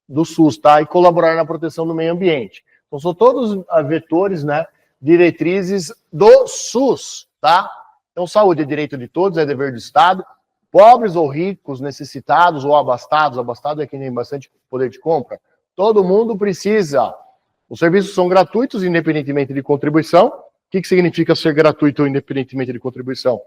do SUS, tá? E colaborar na proteção do meio ambiente. Então, são todos vetores, né, diretrizes do SUS, tá? Então, saúde é direito de todos, é dever do Estado. Pobres ou ricos, necessitados ou abastados, abastado é quem tem bastante poder de compra, todo mundo precisa. Os serviços são gratuitos, independentemente de contribuição. O que significa ser gratuito, independentemente de contribuição?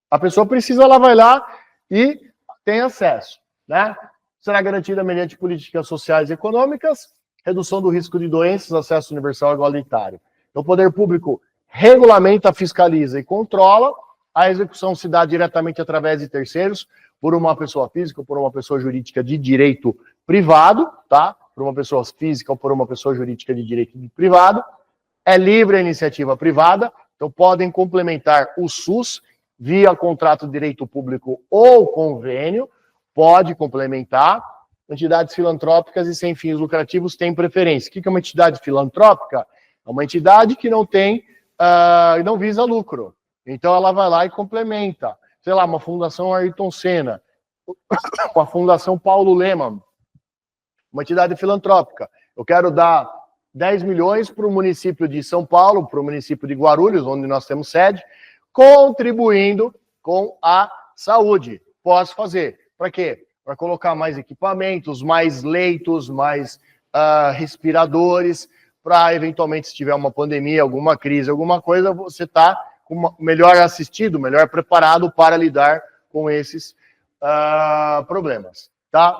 A pessoa precisa, ela vai lá e tem acesso, né? Será garantida mediante políticas sociais e econômicas, redução do risco de doenças, acesso universal e igualitário. Então, o poder público regulamenta, fiscaliza e controla. A execução se dá diretamente através de terceiros, por uma pessoa física ou por uma pessoa jurídica de direito privado, tá? Por uma pessoa física ou por uma pessoa jurídica de direito privado. É livre a iniciativa privada, então podem complementar o SUS via contrato de direito público ou convênio, pode complementar. Entidades filantrópicas e sem fins lucrativos têm preferência. O que é uma entidade filantrópica? É uma entidade que não tem, não visa lucro. Então ela vai lá e complementa. Sei lá, uma Fundação Ayrton Senna, com a Fundação Paulo Lemann, uma entidade filantrópica. Eu quero dar 10 milhões para o município de São Paulo, para o município de Guarulhos, onde nós temos sede, contribuindo com a saúde. Posso fazer. Para quê? Para colocar mais equipamentos, mais leitos, mais respiradores, para eventualmente, se tiver uma pandemia, alguma crise, alguma coisa, você está melhor assistido, melhor preparado para lidar com esses problemas. Tá?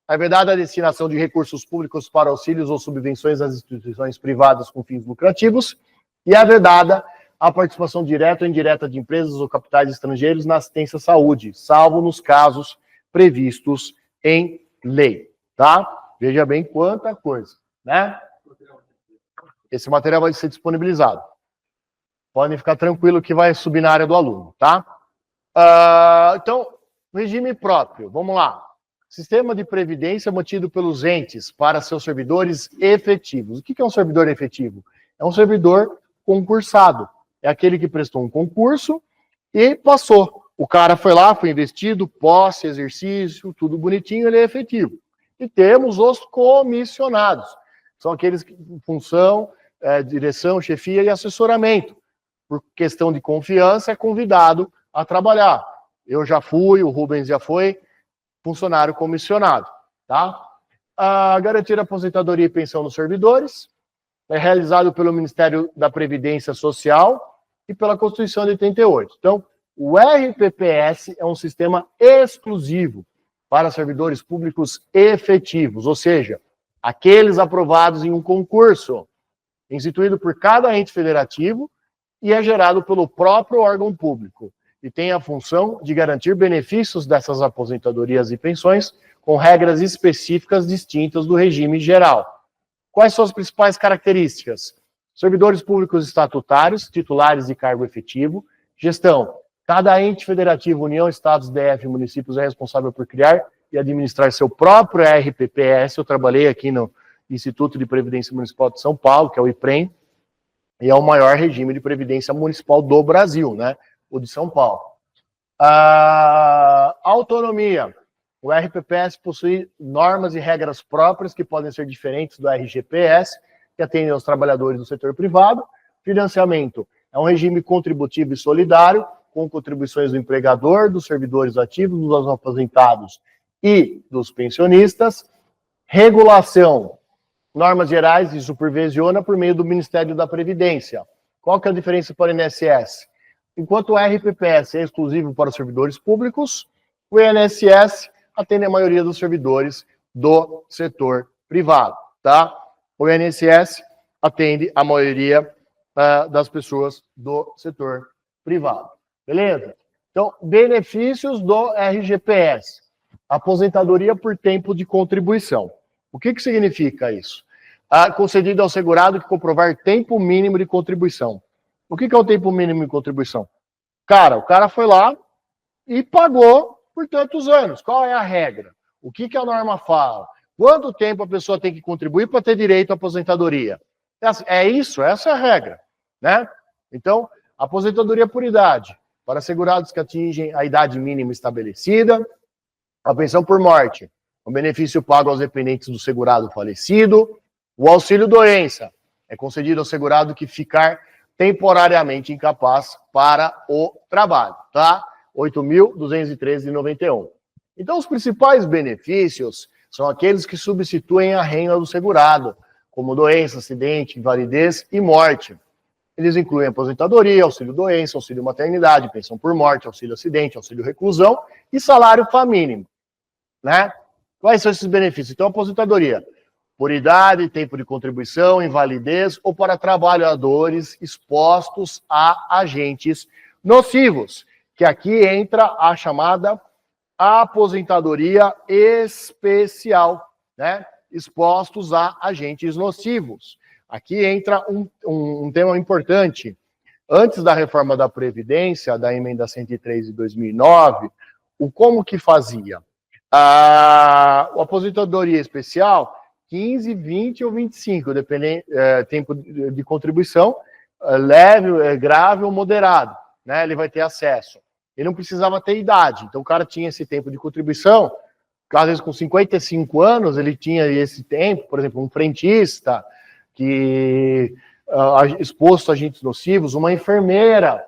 É vedada a destinação de recursos públicos para auxílios ou subvenções às instituições privadas com fins lucrativos, e é vedada a participação direta ou indireta de empresas ou capitais estrangeiros na assistência à saúde, salvo nos casos previstos em lei, tá? Veja bem quanta coisa, né? Esse material vai ser disponibilizado. Podem ficar tranquilo que vai subir na área do aluno, tá? Então, regime próprio, vamos lá. Sistema de previdência mantido pelos entes para seus servidores efetivos. O que é um servidor efetivo? É um servidor concursado. É aquele que prestou um concurso e passou. O cara foi lá, foi investido, posse, exercício, tudo bonitinho, ele é efetivo. E temos os comissionados. São aqueles que, em função, direção, chefia e assessoramento. Por questão de confiança, é convidado a trabalhar. Eu já fui, o Rubens já foi, funcionário comissionado, tá? Garantir a aposentadoria e pensão dos servidores é realizado pelo Ministério da Previdência Social e pela Constituição de 88. Então, o RPPS é um sistema exclusivo para servidores públicos efetivos, ou seja, aqueles aprovados em um concurso, instituído por cada ente federativo e é gerado pelo próprio órgão público. E tem a função de garantir benefícios dessas aposentadorias e pensões com regras específicas distintas do regime geral. Quais são as principais características? Servidores públicos estatutários, titulares de cargo efetivo, gestão. Cada ente federativo, União, Estados, DF e municípios é responsável por criar e administrar seu próprio RPPS. Eu trabalhei aqui no Instituto de Previdência Municipal de São Paulo, que é o IPREM, e é o maior regime de previdência municipal do Brasil, né? O de São Paulo. Autonomia. O RPPS possui normas e regras próprias que podem ser diferentes do RGPS, que atendem aos trabalhadores do setor privado. Financiamento. É um regime contributivo e solidário, com contribuições do empregador, dos servidores ativos, dos aposentados e dos pensionistas. Regulação, normas gerais e supervisiona por meio do Ministério da Previdência. Qual que é a diferença para o INSS? Enquanto o RPPS é exclusivo para os servidores públicos, o INSS atende a maioria dos servidores do setor privado, tá? O INSS atende a maioria das pessoas do setor privado, beleza? Então, benefícios do RGPS. Aposentadoria por tempo de contribuição. O que significa isso? Concedido ao segurado que comprovar tempo mínimo de contribuição. O que é o tempo mínimo de contribuição? Cara, o cara foi lá e pagou por tantos anos. Qual é a regra? O que a norma fala? Quanto tempo a pessoa tem que contribuir para ter direito à aposentadoria? É isso, essa é a regra, né? Então, aposentadoria por idade, para segurados que atingem a idade mínima estabelecida, a pensão por morte, o benefício pago aos dependentes do segurado falecido, o auxílio doença, é concedido ao segurado que ficar temporariamente incapaz para o trabalho, tá? 8.213,91. Então, os principais benefícios são aqueles que substituem a renda do segurado, como doença, acidente, invalidez e morte. Eles incluem aposentadoria, auxílio-doença, auxílio-maternidade, pensão por morte, auxílio-acidente, auxílio-reclusão e salário mínimo, né? Quais são esses benefícios? Então, aposentadoria por idade, tempo de contribuição, invalidez ou para trabalhadores expostos a agentes nocivos, que aqui entra a chamada aposentadoria especial, né? Expostos a agentes nocivos. Aqui entra um tema importante. Antes da reforma da Previdência, da emenda 103 de 2009, como que fazia? A aposentadoria especial, 15, 20 ou 25, dependendo tempo de contribuição, leve, grave ou moderado, né? Ele vai ter acesso. Ele não precisava ter idade, então o cara tinha esse tempo de contribuição, às vezes com 55 anos ele tinha esse tempo, por exemplo, um frentista que exposto a agentes nocivos, uma enfermeira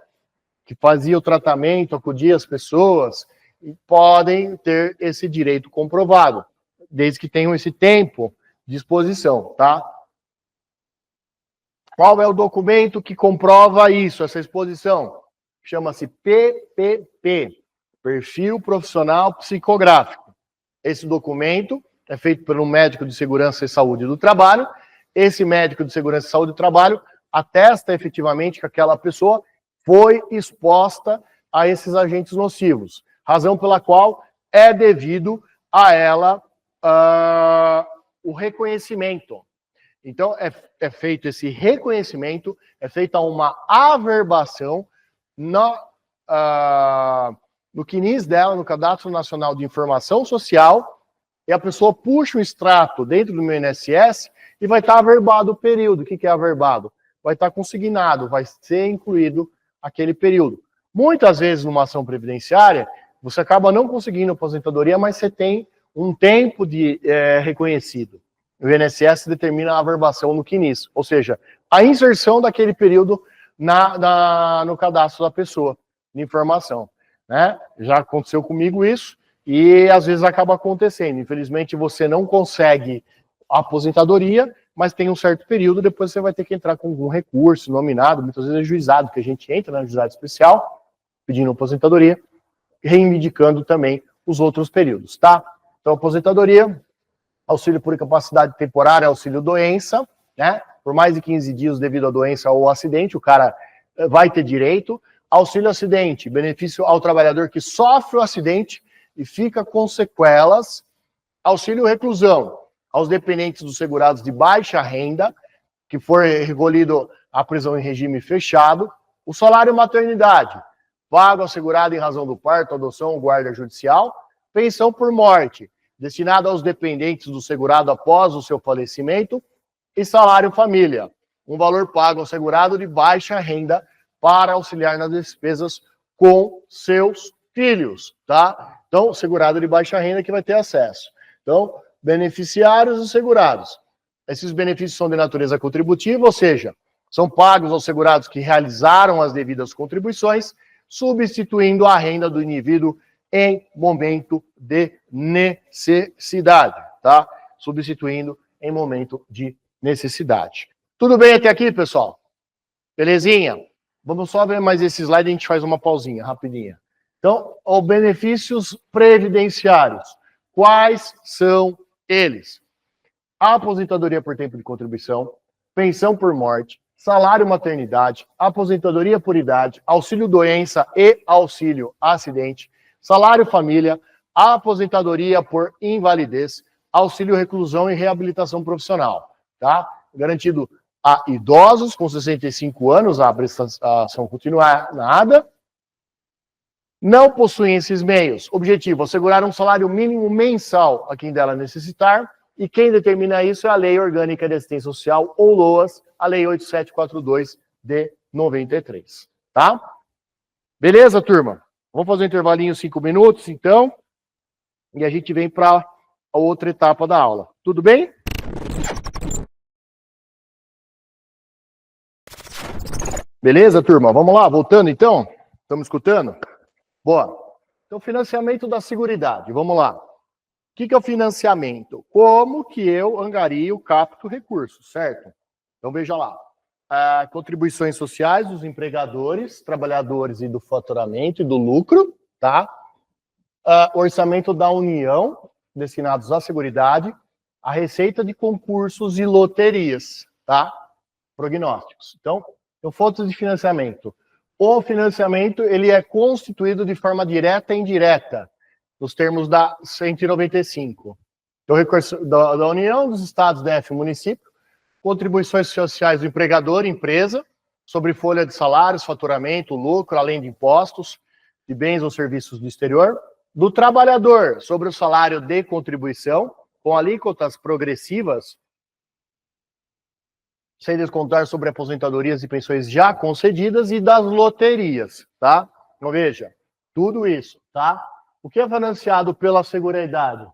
que fazia o tratamento, acudia as pessoas, e podem ter esse direito comprovado, desde que tenham esse tempo de exposição, tá? Qual é o documento que comprova isso, essa exposição? Chama-se PPP, Perfil Profissional Psicográfico. Esse documento é feito por um médico de segurança e saúde do trabalho. Esse médico de segurança e saúde do trabalho atesta efetivamente que aquela pessoa foi exposta a esses agentes nocivos, razão pela qual é devido a ela o reconhecimento. Então, é feito esse reconhecimento, é feita uma averbação no CNIS dela, no Cadastro Nacional de Informação Social, e a pessoa puxa um extrato dentro do meu INSS e vai estar averbado o período. O que é averbado? Vai estar consignado, vai ser incluído aquele período. Muitas vezes, numa ação previdenciária, você acaba não conseguindo aposentadoria, mas você tem um tempo reconhecido. O INSS determina a averbação no CNIS, ou seja, a inserção daquele período no cadastro da pessoa, de informação, né? Já aconteceu comigo isso, e às vezes acaba acontecendo. Infelizmente, você não consegue a aposentadoria, mas tem um certo período, depois você vai ter que entrar com algum recurso nominado, muitas vezes é juizado, que a gente entra, né, juizado especial, pedindo aposentadoria, reivindicando também os outros períodos, tá? Então, aposentadoria, auxílio por incapacidade temporária, auxílio doença, né? Por mais de 15 dias devido à doença ou acidente, o cara vai ter direito. Auxílio acidente, benefício ao trabalhador que sofre o acidente e fica com sequelas. Auxílio reclusão, aos dependentes dos segurados de baixa renda, que for recolhido à prisão em regime fechado. O salário maternidade, pago ao segurado em razão do parto, adoção ou guarda judicial. Pensão por morte, destinada aos dependentes do segurado após o seu falecimento. E salário família, um valor pago ao segurado de baixa renda para auxiliar nas despesas com seus filhos, tá? Então, segurado de baixa renda que vai ter acesso. Então, beneficiários e segurados. Esses benefícios são de natureza contributiva, ou seja, São pagos aos segurados que realizaram as devidas contribuições, substituindo a renda do indivíduo em momento de necessidade, tá? Substituindo em momento de necessidade. Tudo bem até aqui, pessoal? Belezinha? Vamos só ver mais esse slide e a gente faz uma pausinha rapidinha. Então, os benefícios previdenciários. Quais são eles? A aposentadoria por tempo de contribuição, pensão por morte, salário maternidade, aposentadoria por idade, auxílio doença e auxílio acidente, salário família, aposentadoria por invalidez, auxílio reclusão e reabilitação profissional, tá? Garantido a idosos com 65 anos, a prestação continuada, não possuem esses meios. Objetivo, assegurar um salário mínimo mensal a quem dela necessitar, e quem determina isso é a Lei Orgânica de Assistência Social, ou LOAS, a Lei 8742 de 93, tá? Beleza, turma? Vamos fazer um intervalinho 5 minutos, então, e a gente vem para a outra etapa da aula. Tudo bem? Beleza, turma? Vamos lá, voltando então? Estamos escutando? Boa. Então, financiamento da Seguridade, vamos lá. O que é o financiamento? Como que eu angario, capto recursos, certo? Então, veja lá. Contribuições sociais dos empregadores, trabalhadores e do faturamento e do lucro, tá? Orçamento da União, destinados à Seguridade, a receita de concursos e loterias, tá? Prognósticos. Então, fontes de financiamento. O financiamento, ele é constituído de forma direta e indireta, nos termos da 195. Então, recurso da União, dos Estados, DF, município, contribuições sociais do empregador, empresa, sobre folha de salários, faturamento, lucro, além de impostos, de bens ou serviços do exterior, do trabalhador, sobre o salário de contribuição, com alíquotas progressivas, sem descontar sobre aposentadorias e pensões já concedidas, e das loterias, tá? Então, veja, tudo isso, tá? O que é financiado pela Seguridade?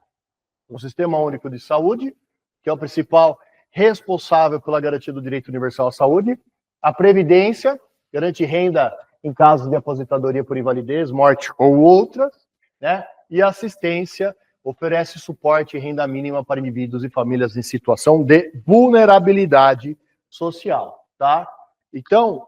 O Sistema Único de Saúde, que é o principal responsável pela garantia do direito universal à saúde. A Previdência, garante renda em casos de aposentadoria por invalidez, morte ou outras, né? E a assistência oferece suporte e renda mínima para indivíduos e famílias em situação de vulnerabilidade social, tá? Então,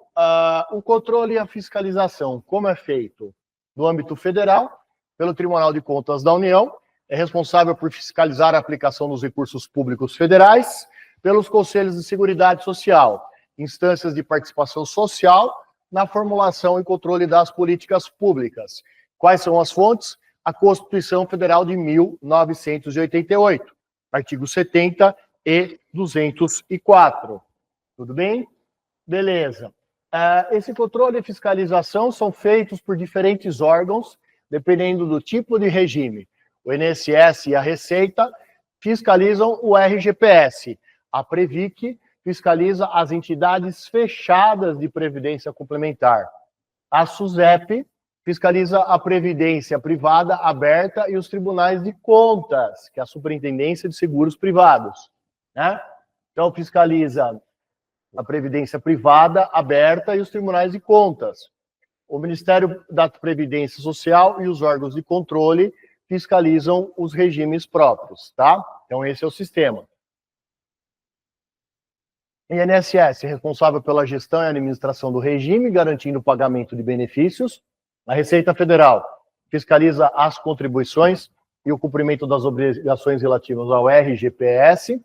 o controle e a fiscalização, como é feito? No âmbito federal, pelo Tribunal de Contas da União, é responsável por fiscalizar a aplicação dos recursos públicos federais, pelos Conselhos de Seguridade Social, instâncias de participação social na formulação e controle das políticas públicas. Quais são as fontes? A Constituição Federal de 1988, artigos 70 e 204. Tudo bem? Beleza. Esse controle e fiscalização são feitos por diferentes órgãos, dependendo do tipo de regime. O INSS e a Receita fiscalizam o RGPS. A Previc fiscaliza as entidades fechadas de previdência complementar. A SUSEP fiscaliza a previdência privada aberta e os tribunais de contas, que é a Superintendência de Seguros Privados, né? Então, fiscaliza a previdência privada aberta e os tribunais de contas. O Ministério da Previdência Social e os órgãos de controle fiscalizam os regimes próprios, tá? Então, esse é o sistema. INSS, responsável pela gestão e administração do regime, garantindo o pagamento de benefícios. A Receita Federal fiscaliza as contribuições e o cumprimento das obrigações relativas ao RGPS.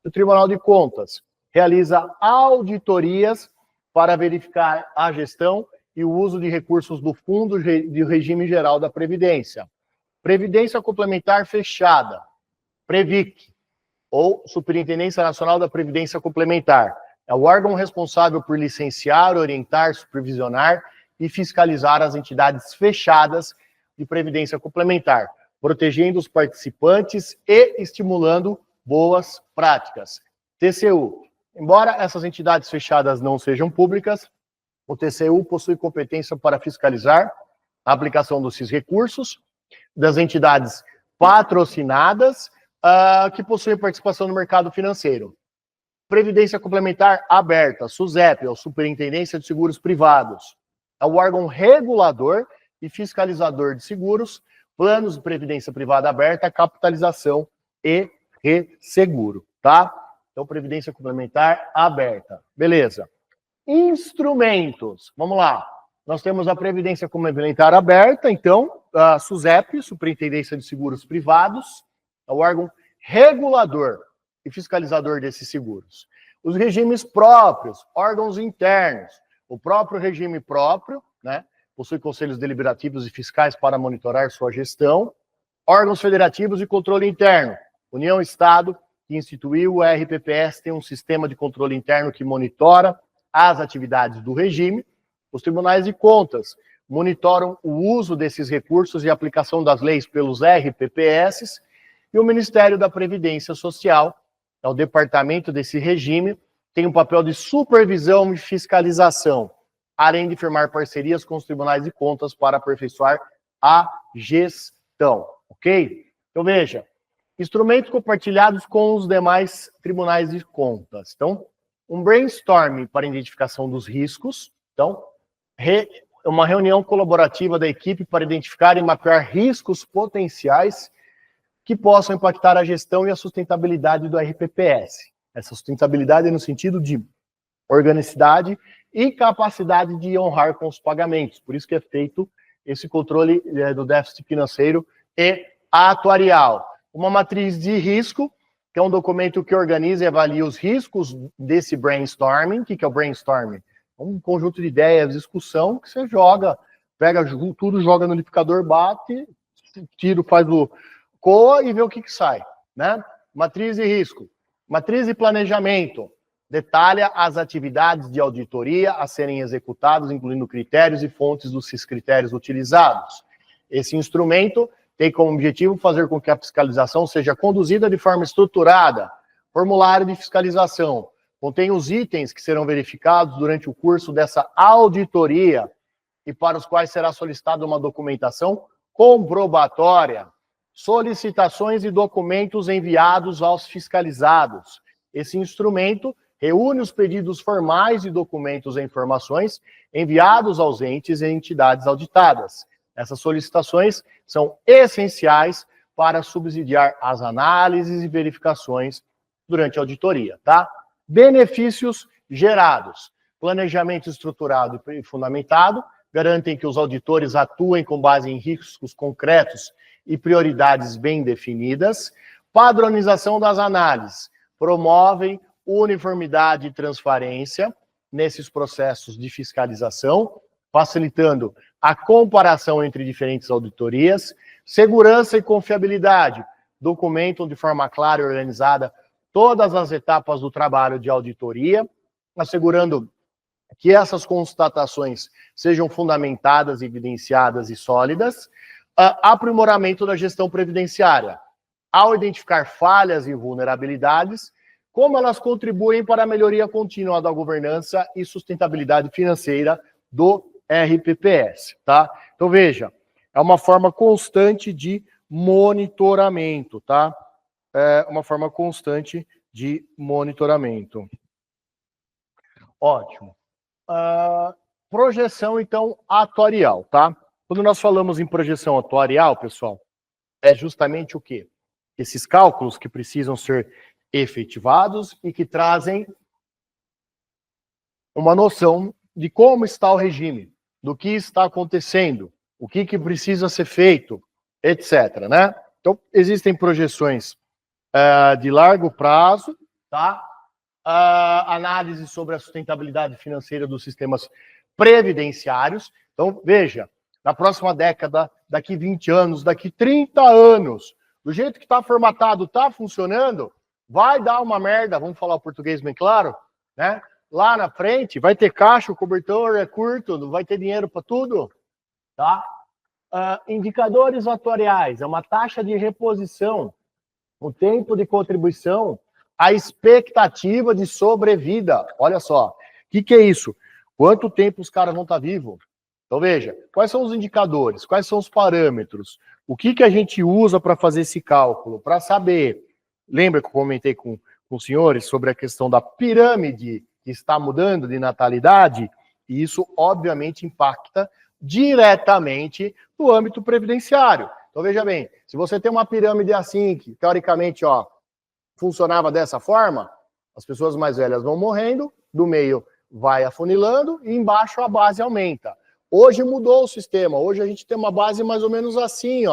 O Tribunal de Contas realiza auditorias para verificar a gestão e o uso de recursos do Fundo de Regime Geral da Previdência. Previdência Complementar Fechada, Previc, ou Superintendência Nacional da Previdência Complementar. É o órgão responsável por licenciar, orientar, supervisionar e fiscalizar as entidades fechadas de previdência complementar, protegendo os participantes e estimulando boas práticas. TCU. Embora essas entidades fechadas não sejam públicas, o TCU possui competência para fiscalizar a aplicação desses recursos das entidades patrocinadas que possuem participação no mercado financeiro. Previdência Complementar Aberta, SUSEP, ou Superintendência de Seguros Privados. É o órgão regulador e fiscalizador de seguros, planos de previdência privada aberta, capitalização e resseguro, tá? Então, Previdência Complementar Aberta. Beleza. Instrumentos. Vamos lá. Nós temos a Previdência Complementar Aberta, então, a SUSEP, Superintendência de Seguros Privados, é o órgão regulador e fiscalizador desses seguros. Os regimes próprios, órgãos internos, o próprio regime próprio, né, possui conselhos deliberativos e fiscais para monitorar sua gestão, órgãos federativos e controle interno, União e Estado, que instituiu o RPPS, tem um sistema de controle interno que monitora as atividades do regime, os tribunais de contas monitoram o uso desses recursos e a aplicação das leis pelos RPPS, e o Ministério da Previdência Social, é o departamento desse regime, tem um papel de supervisão e fiscalização, além de firmar parcerias com os tribunais de contas para aperfeiçoar a gestão, ok? Então, veja, instrumentos compartilhados com os demais tribunais de contas. Então, um brainstorming para identificação dos riscos. Então, uma reunião colaborativa da equipe para identificar e mapear riscos potenciais que possam impactar a gestão e a sustentabilidade do RPPS. Essa sustentabilidade é no sentido de organicidade e capacidade de honrar com os pagamentos. Por isso que é feito esse controle do déficit financeiro e atuarial. Uma matriz de risco, que é um documento que organiza e avalia os riscos desse brainstorming. O que é o brainstorming? Um conjunto de ideias, discussão, que você joga, pega tudo, joga no liquidificador, bate, tira, faz o coa e vê o que sai, né? Matriz de risco. Matriz de planejamento. Detalha as atividades de auditoria a serem executadas, incluindo critérios e fontes dos critérios utilizados. Esse instrumento tem como objetivo fazer com que a fiscalização seja conduzida de forma estruturada. Formulário de fiscalização. Contém os itens que serão verificados durante o curso dessa auditoria e para os quais será solicitada uma documentação comprobatória. Solicitações e documentos enviados aos fiscalizados. Esse instrumento reúne os pedidos formais de documentos e informações enviados aos entes e entidades auditadas. Essas solicitações são essenciais para subsidiar as análises e verificações durante a auditoria, tá? Benefícios gerados. Planejamento estruturado e fundamentado garantem que os auditores atuem com base em riscos concretos e prioridades bem definidas. Padronização das análises. Promovem uniformidade e transparência nesses processos de fiscalização, facilitando a comparação entre diferentes auditorias. Segurança e confiabilidade. Documentam de forma clara e organizada todas as etapas do trabalho de auditoria, assegurando que essas constatações sejam fundamentadas, evidenciadas e sólidas. Aprimoramento da gestão previdenciária. Ao identificar falhas e vulnerabilidades, como elas contribuem para a melhoria contínua da governança e sustentabilidade financeira do RPPS, tá? Então, veja, é uma forma constante de monitoramento, tá? É uma forma constante de monitoramento. Ótimo. Projeção, então, atuarial, tá? Quando nós falamos em projeção atuarial, pessoal, é justamente o quê? Esses cálculos que precisam ser efetivados e que trazem uma noção de como está o regime, do que está acontecendo, o que precisa ser feito, etc, né? Então, existem projeções de largo prazo, tá? Análise sobre a sustentabilidade financeira dos sistemas previdenciários. Então, veja, na próxima década, daqui 20 anos, daqui 30 anos, do jeito que está formatado, está funcionando, vai dar uma merda, vamos falar o português bem claro, né? Lá na frente, vai ter caixa, o cobertor é curto, não vai ter dinheiro para tudo, tá? Indicadores atuariais, é uma taxa de reposição, o tempo de contribuição, a expectativa de sobrevida. Olha só, o que é isso? Quanto tempo os caras vão estar vivos? Então, veja, quais são os indicadores, quais são os parâmetros, o que a gente usa para fazer esse cálculo, para saber. Lembra que eu comentei com com os senhores sobre a questão da pirâmide que está mudando de natalidade, e isso obviamente impacta diretamente no âmbito previdenciário. Então veja bem, se você tem uma pirâmide assim, que teoricamente funcionava dessa forma, as pessoas mais velhas vão morrendo, do meio vai afunilando e embaixo a base aumenta. Hoje mudou o sistema, hoje a gente tem uma base mais ou menos assim,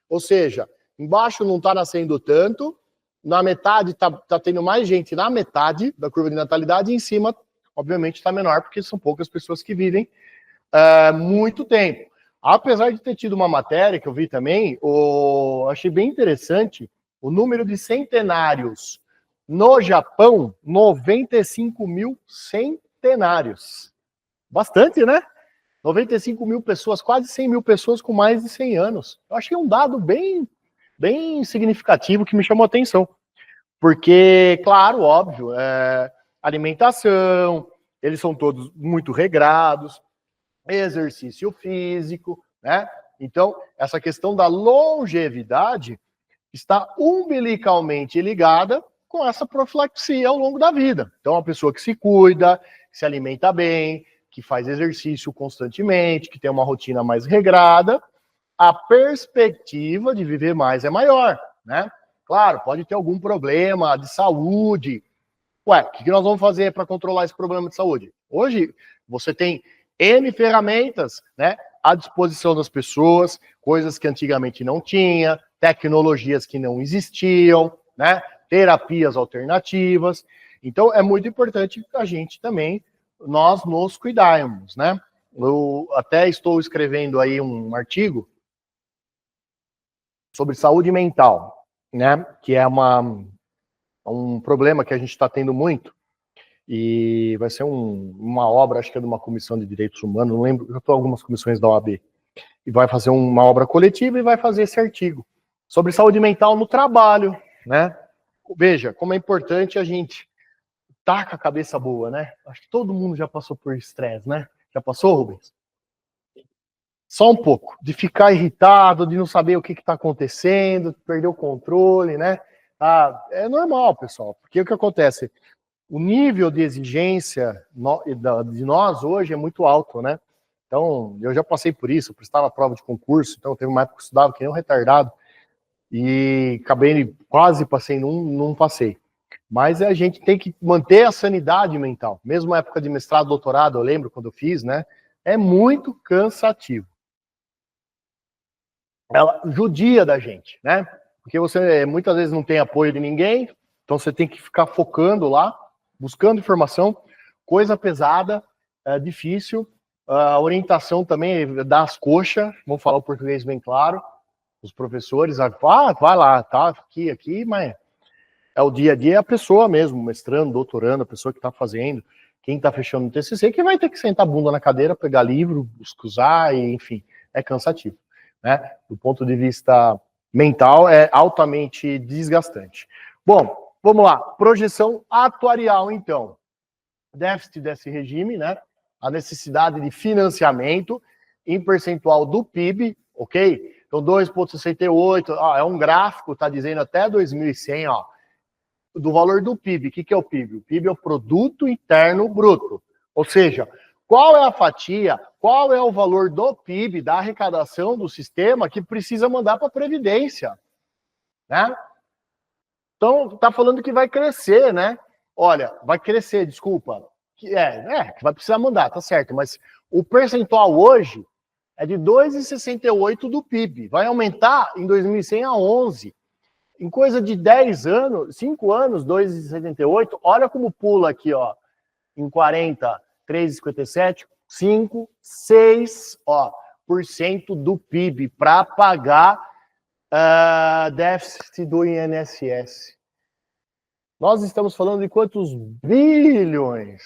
ou seja, embaixo não está nascendo tanto, na metade está tendo mais gente na metade da curva de natalidade, e em cima, obviamente, está menor, porque são poucas pessoas que vivem muito tempo. Apesar de ter tido uma matéria que eu vi também, achei bem interessante o número de centenários no Japão, 95 mil centenários. Bastante, né? 95 mil pessoas, quase 100 mil pessoas com mais de 100 anos. Eu achei um dado bem significativo que me chamou a atenção. Porque, claro, óbvio, alimentação, eles são todos muito regrados, exercício físico, né? Então, essa questão da longevidade está umbilicalmente ligada com essa profilaxia ao longo da vida. Então, a pessoa que se cuida, que se alimenta bem, que faz exercício constantemente, que tem uma rotina mais regrada, a perspectiva de viver mais é maior, né? Claro, pode ter algum problema de saúde. Ué, o que nós vamos fazer para controlar esse problema de saúde? Hoje, você tem N ferramentas, né, à disposição das pessoas, coisas que antigamente não tinha, tecnologias que não existiam, né, terapias alternativas. Então, é muito importante a gente também, nós nos cuidarmos, né? Eu até estou escrevendo aí um artigo sobre saúde mental, né, que é um problema que a gente está tendo muito, e vai ser uma obra, acho que é de uma comissão de direitos humanos, não lembro, eu estou em algumas comissões da OAB, e vai fazer uma obra coletiva e vai fazer esse artigo sobre saúde mental no trabalho, né? Veja, como é importante a gente estar com a cabeça boa, né? Acho que todo mundo já passou por estresse, né? Já passou, Rubens? Só um pouco, de ficar irritado, de não saber o que está acontecendo, perder o controle, né? É normal, pessoal, porque o que acontece? O nível de exigência de nós hoje é muito alto, né? Então, eu já passei por isso, eu prestava prova de concurso, então teve uma época que eu estudava que nem um retardado, e acabei, quase passei, não passei. Mas a gente tem que manter a sanidade mental, mesmo na época de mestrado, doutorado, eu lembro quando eu fiz, né? É muito cansativo. Ela judia da gente, né? Porque você muitas vezes não tem apoio de ninguém, então você tem que ficar focando lá, buscando informação, coisa pesada, difícil. A orientação também dá as coxas, vamos falar o português bem claro. Os professores, vai lá, tá aqui, mas é o dia a dia, é a pessoa mesmo, mestrando, doutorando, a pessoa que está fazendo, quem está fechando o TCC, que vai ter que sentar a bunda na cadeira, pegar livro, usar, e, enfim, é cansativo, né? Do ponto de vista mental, é altamente desgastante. Bom, vamos lá, projeção atuarial, então. Déficit desse regime, né? A necessidade de financiamento em percentual do PIB, ok? Então, 2,68, é um gráfico, está dizendo até 2100, do valor do PIB. O que é o PIB? O PIB é o Produto Interno Bruto. Ou seja, qual é a fatia, qual é o valor do PIB, da arrecadação do sistema que precisa mandar para a Previdência, né? Então, está falando que vai crescer, né? Olha, vai crescer, desculpa. Que vai precisar mandar, tá certo. Mas o percentual hoje é de 2,68 do PIB. Vai aumentar em 2100 a 11. Em coisa de 10 anos, 5 anos, 2,78, olha como pula aqui, em 40, 3,57, 5, 6, por cento do PIB para pagar déficit do INSS. Nós estamos falando de quantos bilhões,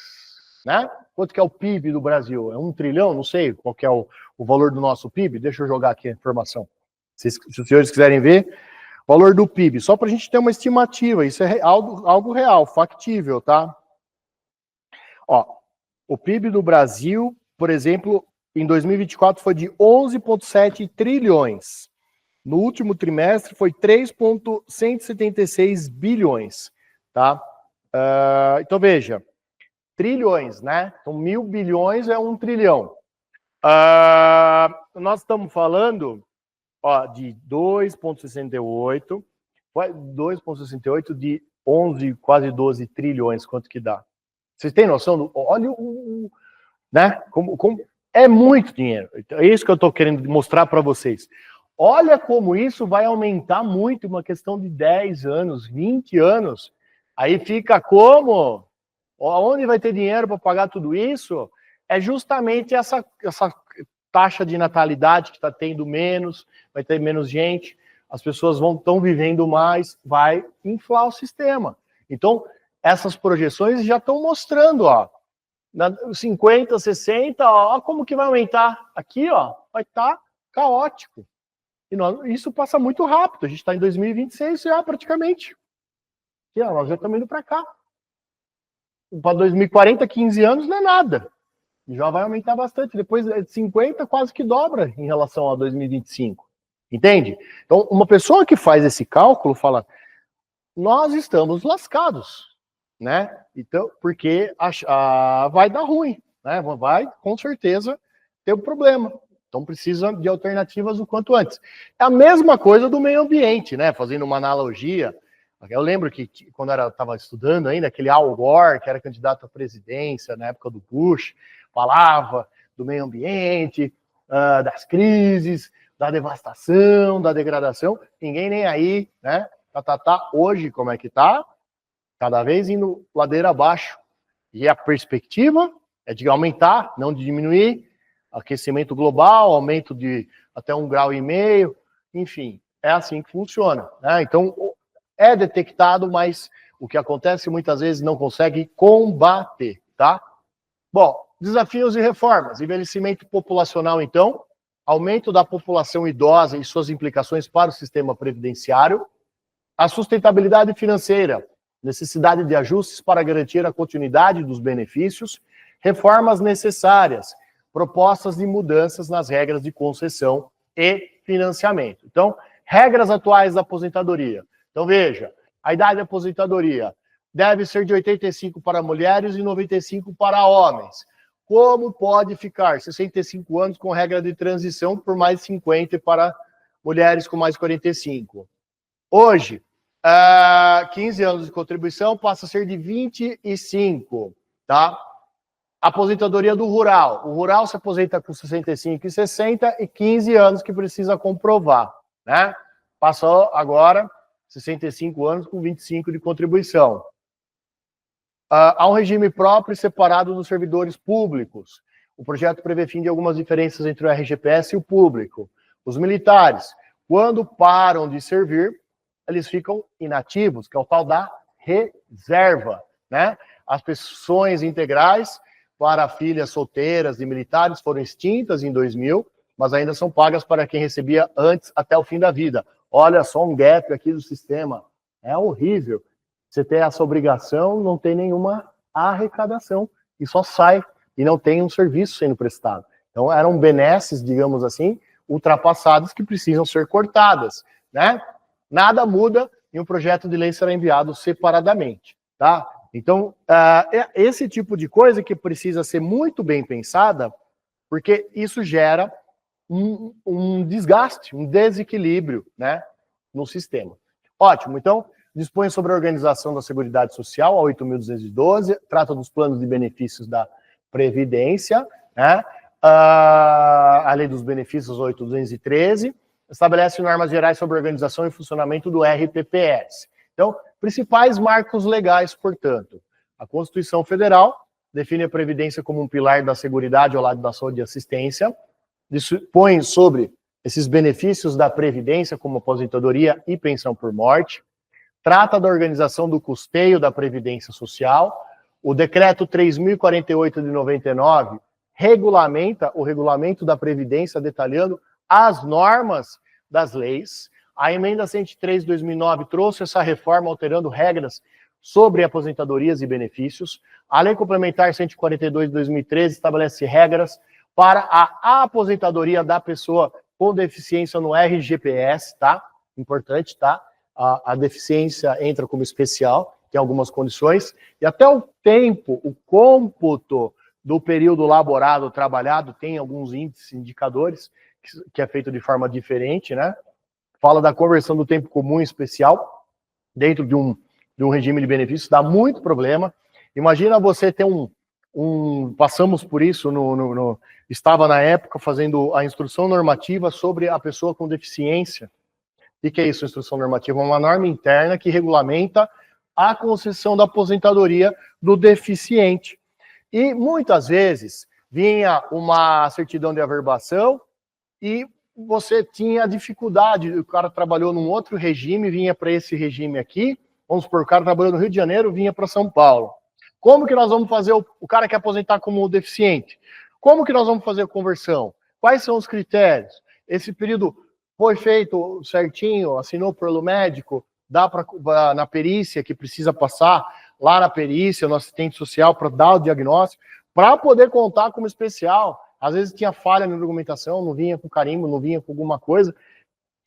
né? Quanto que é o PIB do Brasil? É 1 trilhão? Não sei qual que é o valor do nosso PIB. Deixa eu jogar aqui a informação. Se os senhores quiserem ver, valor do PIB, só para a gente ter uma estimativa, isso é algo real, factível, tá? O PIB do Brasil, por exemplo, em 2024 foi de 11,7 trilhões. No último trimestre foi 3,176 bilhões. tá? Então, veja, trilhões, né? Então, 1.000 bilhões é 1 trilhão. Nós estamos falando, ó, de 2,68 de 11, quase 12 trilhões, quanto que dá? Vocês têm noção? Olha né? Como é muito dinheiro. Então, é isso que eu estou querendo mostrar para vocês. Olha como isso vai aumentar muito, uma questão de 10 anos, 20 anos. Aí fica como? Onde vai ter dinheiro para pagar tudo isso? É justamente essa taxa de natalidade que está tendo menos, vai ter menos gente, as pessoas estão vivendo mais, vai inflar o sistema. Então, essas projeções já estão mostrando, ó, 50, 60, ó, como que vai aumentar. Aqui, ó, vai estar caótico. E isso passa muito rápido, a gente está em 2026 já, praticamente. Aqui, ó, nós já estamos indo para cá. Para 2040, 15 anos não é nada. Já vai aumentar bastante. Depois de 50, quase que dobra em relação a 2025. Entende? Então, uma pessoa que faz esse cálculo fala, nós estamos lascados, né? Então, porque vai dar ruim, né? Vai, com certeza, ter um problema. Então, precisa de alternativas o quanto antes. É a mesma coisa do meio ambiente, né? Fazendo uma analogia. Eu lembro que quando eu estava estudando ainda, aquele Al Gore, que era candidato à presidência na época do Bush, falava do meio ambiente, das crises, da devastação, da degradação, ninguém nem aí, né? Hoje, como é que tá? Cada vez indo ladeira abaixo. E a perspectiva é de aumentar, não de diminuir. Aquecimento global, aumento de até 1,5 graus, enfim, é assim que funciona, né? Então, é detectado, mas o que acontece muitas vezes não consegue combater, tá? Bom, desafios e reformas. Envelhecimento populacional, então, aumento da população idosa e suas implicações para o sistema previdenciário, a sustentabilidade financeira, necessidade de ajustes para garantir a continuidade dos benefícios, reformas necessárias, propostas de mudanças nas regras de concessão e financiamento. Então, regras atuais da aposentadoria. Então, veja, a idade de aposentadoria deve ser de 85 para mulheres e 95 para homens. Como pode ficar 65 anos com regra de transição por mais 50 para mulheres com mais 45? Hoje, 15 anos de contribuição passa a ser de 25, tá? Aposentadoria do rural. O rural se aposenta com 65 e 60 e 15 anos que precisa comprovar, né? Passou agora 65 anos com 25 de contribuição. Há um regime próprio e separado dos servidores públicos. O projeto prevê fim de algumas diferenças entre o RGPS e o público. Os militares, quando param de servir, eles ficam inativos, que é o tal da reserva, né? As pensões integrais para filhas solteiras de militares foram extintas em 2000, mas ainda são pagas para quem recebia antes até o fim da vida. Olha só um gap aqui do sistema. É horrível. Você tem essa obrigação, não tem nenhuma arrecadação. E só sai e não tem um serviço sendo prestado. Então, eram benesses, digamos assim, ultrapassadas que precisam ser cortadas, né? Nada muda e um projeto de lei será enviado separadamente, tá? Então, é esse tipo de coisa que precisa ser muito bem pensada, porque isso gera um desgaste, um desequilíbrio, né, no sistema. Ótimo, então, dispõe sobre a organização da Seguridade Social, a 8.212, trata dos planos de benefícios da Previdência, né, a Lei dos Benefícios, 8.213, estabelece normas gerais sobre a organização e funcionamento do RPPS. Então, principais marcos legais, portanto, a Constituição Federal define a Previdência como um pilar da Seguridade ao lado da saúde e assistência, dispõe sobre esses benefícios da Previdência, como aposentadoria e pensão por morte, trata da organização do custeio da Previdência Social, o Decreto 3.048 de 99 regulamenta o regulamento da Previdência, detalhando as normas das leis. A emenda 103 de 2009 trouxe essa reforma alterando regras sobre aposentadorias e benefícios. A Lei Complementar 142 de 2013 estabelece regras para a aposentadoria da pessoa com deficiência no RGPS, tá? Importante, tá? A deficiência entra como especial. tem algumas condições, e até o tempo, o cômputo do período laborado, trabalhado, tem alguns índices, indicadores, que é feito de forma diferente, né? Fala da conversão do tempo comum em especial, dentro de um regime de benefícios, dá muito problema. Imagina você ter passamos por isso, estava na época fazendo a instrução normativa sobre a pessoa com deficiência. O que é isso, instrução normativa? Uma norma interna que regulamenta a concessão da aposentadoria do deficiente. E muitas vezes vinha uma certidão de averbação e você tinha dificuldade, o cara trabalhou num outro regime, vinha para esse regime aqui, vamos supor, o cara trabalhou no Rio de Janeiro, vinha para São Paulo. Como que nós vamos fazer o cara que aposentar como deficiente? Como que nós vamos fazer a conversão? Quais são os critérios? Esse período foi feito certinho, assinou pelo médico, dá para na perícia que precisa passar lá na perícia, no assistente social para dar o diagnóstico, para poder contar como especial. Às vezes tinha falha na documentação, não vinha com carimbo, não vinha com alguma coisa,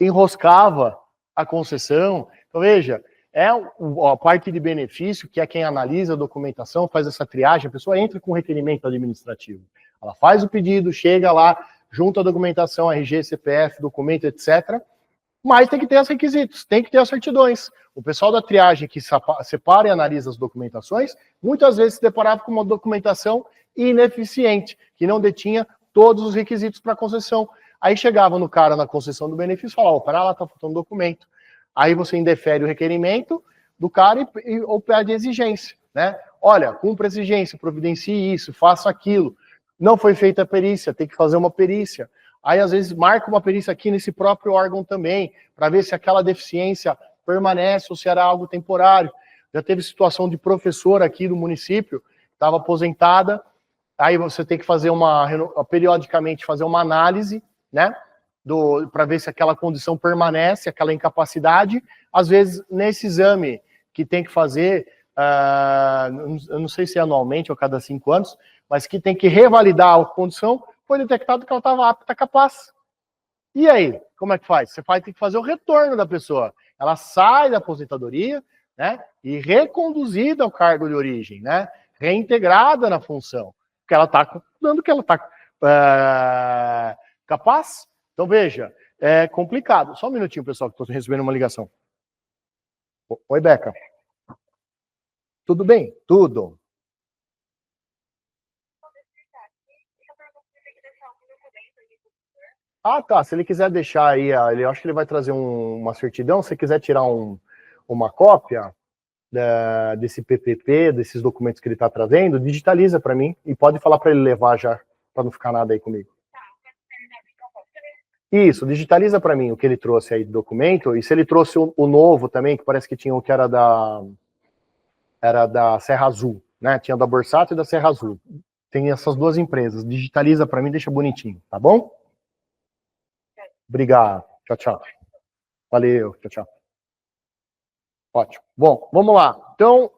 enroscava a concessão. Então, veja, a parte de benefício, que é quem analisa a documentação, faz essa triagem, a pessoa entra com requerimento administrativo. Ela faz o pedido, chega lá, junta a documentação, RG, CPF, documento, etc., mas tem que ter os requisitos, tem que ter as certidões. O pessoal da triagem que separa e analisa as documentações, muitas vezes se deparava com uma documentação ineficiente, que não detinha todos os requisitos para concessão. Aí chegava no cara na concessão do benefício e falava, para lá, está faltando documento. Aí você indefere o requerimento do cara ou pede exigência, né? Olha, cumpra a exigência, providencie isso, faça aquilo. Não foi feita a perícia, tem que fazer uma perícia. Aí, às vezes, marca uma perícia aqui nesse próprio órgão também, para ver se aquela deficiência permanece ou se era algo temporário. Já teve situação de professora aqui do município, estava aposentada, aí você tem que fazer periodicamente fazer uma análise, né? Para ver se aquela condição permanece, aquela incapacidade. Às vezes, nesse exame que tem que fazer, eu não sei se é anualmente ou cada 5 anos, mas que tem que revalidar a condição, foi detectado que ela estava apta, capaz. E aí, como é que faz? Você tem que fazer o retorno da pessoa. Ela sai da aposentadoria, né, e reconduzida ao cargo de origem, né, reintegrada na função, porque ela está dando que ela está capaz. Então, veja, é complicado. Só um minutinho, pessoal, que estou recebendo uma ligação. Oi, Beca. Tudo bem? Tudo. Ah, tá. Se ele quiser deixar aí, eu acho que ele vai trazer uma certidão. Se quiser tirar uma cópia desse PPP, desses documentos que ele está trazendo, digitaliza para mim e pode falar para ele levar já, para não ficar nada aí comigo. Isso, digitaliza para mim o que ele trouxe aí do documento, e se ele trouxe o novo também, que parece que tinha o que era da Serra Azul, né? Tinha da Borsato e da Serra Azul. Tem essas duas empresas. Digitaliza para mim, deixa bonitinho, tá bom? Obrigado. Tchau, tchau. Valeu. Tchau, tchau. Ótimo. Bom, vamos lá. Então,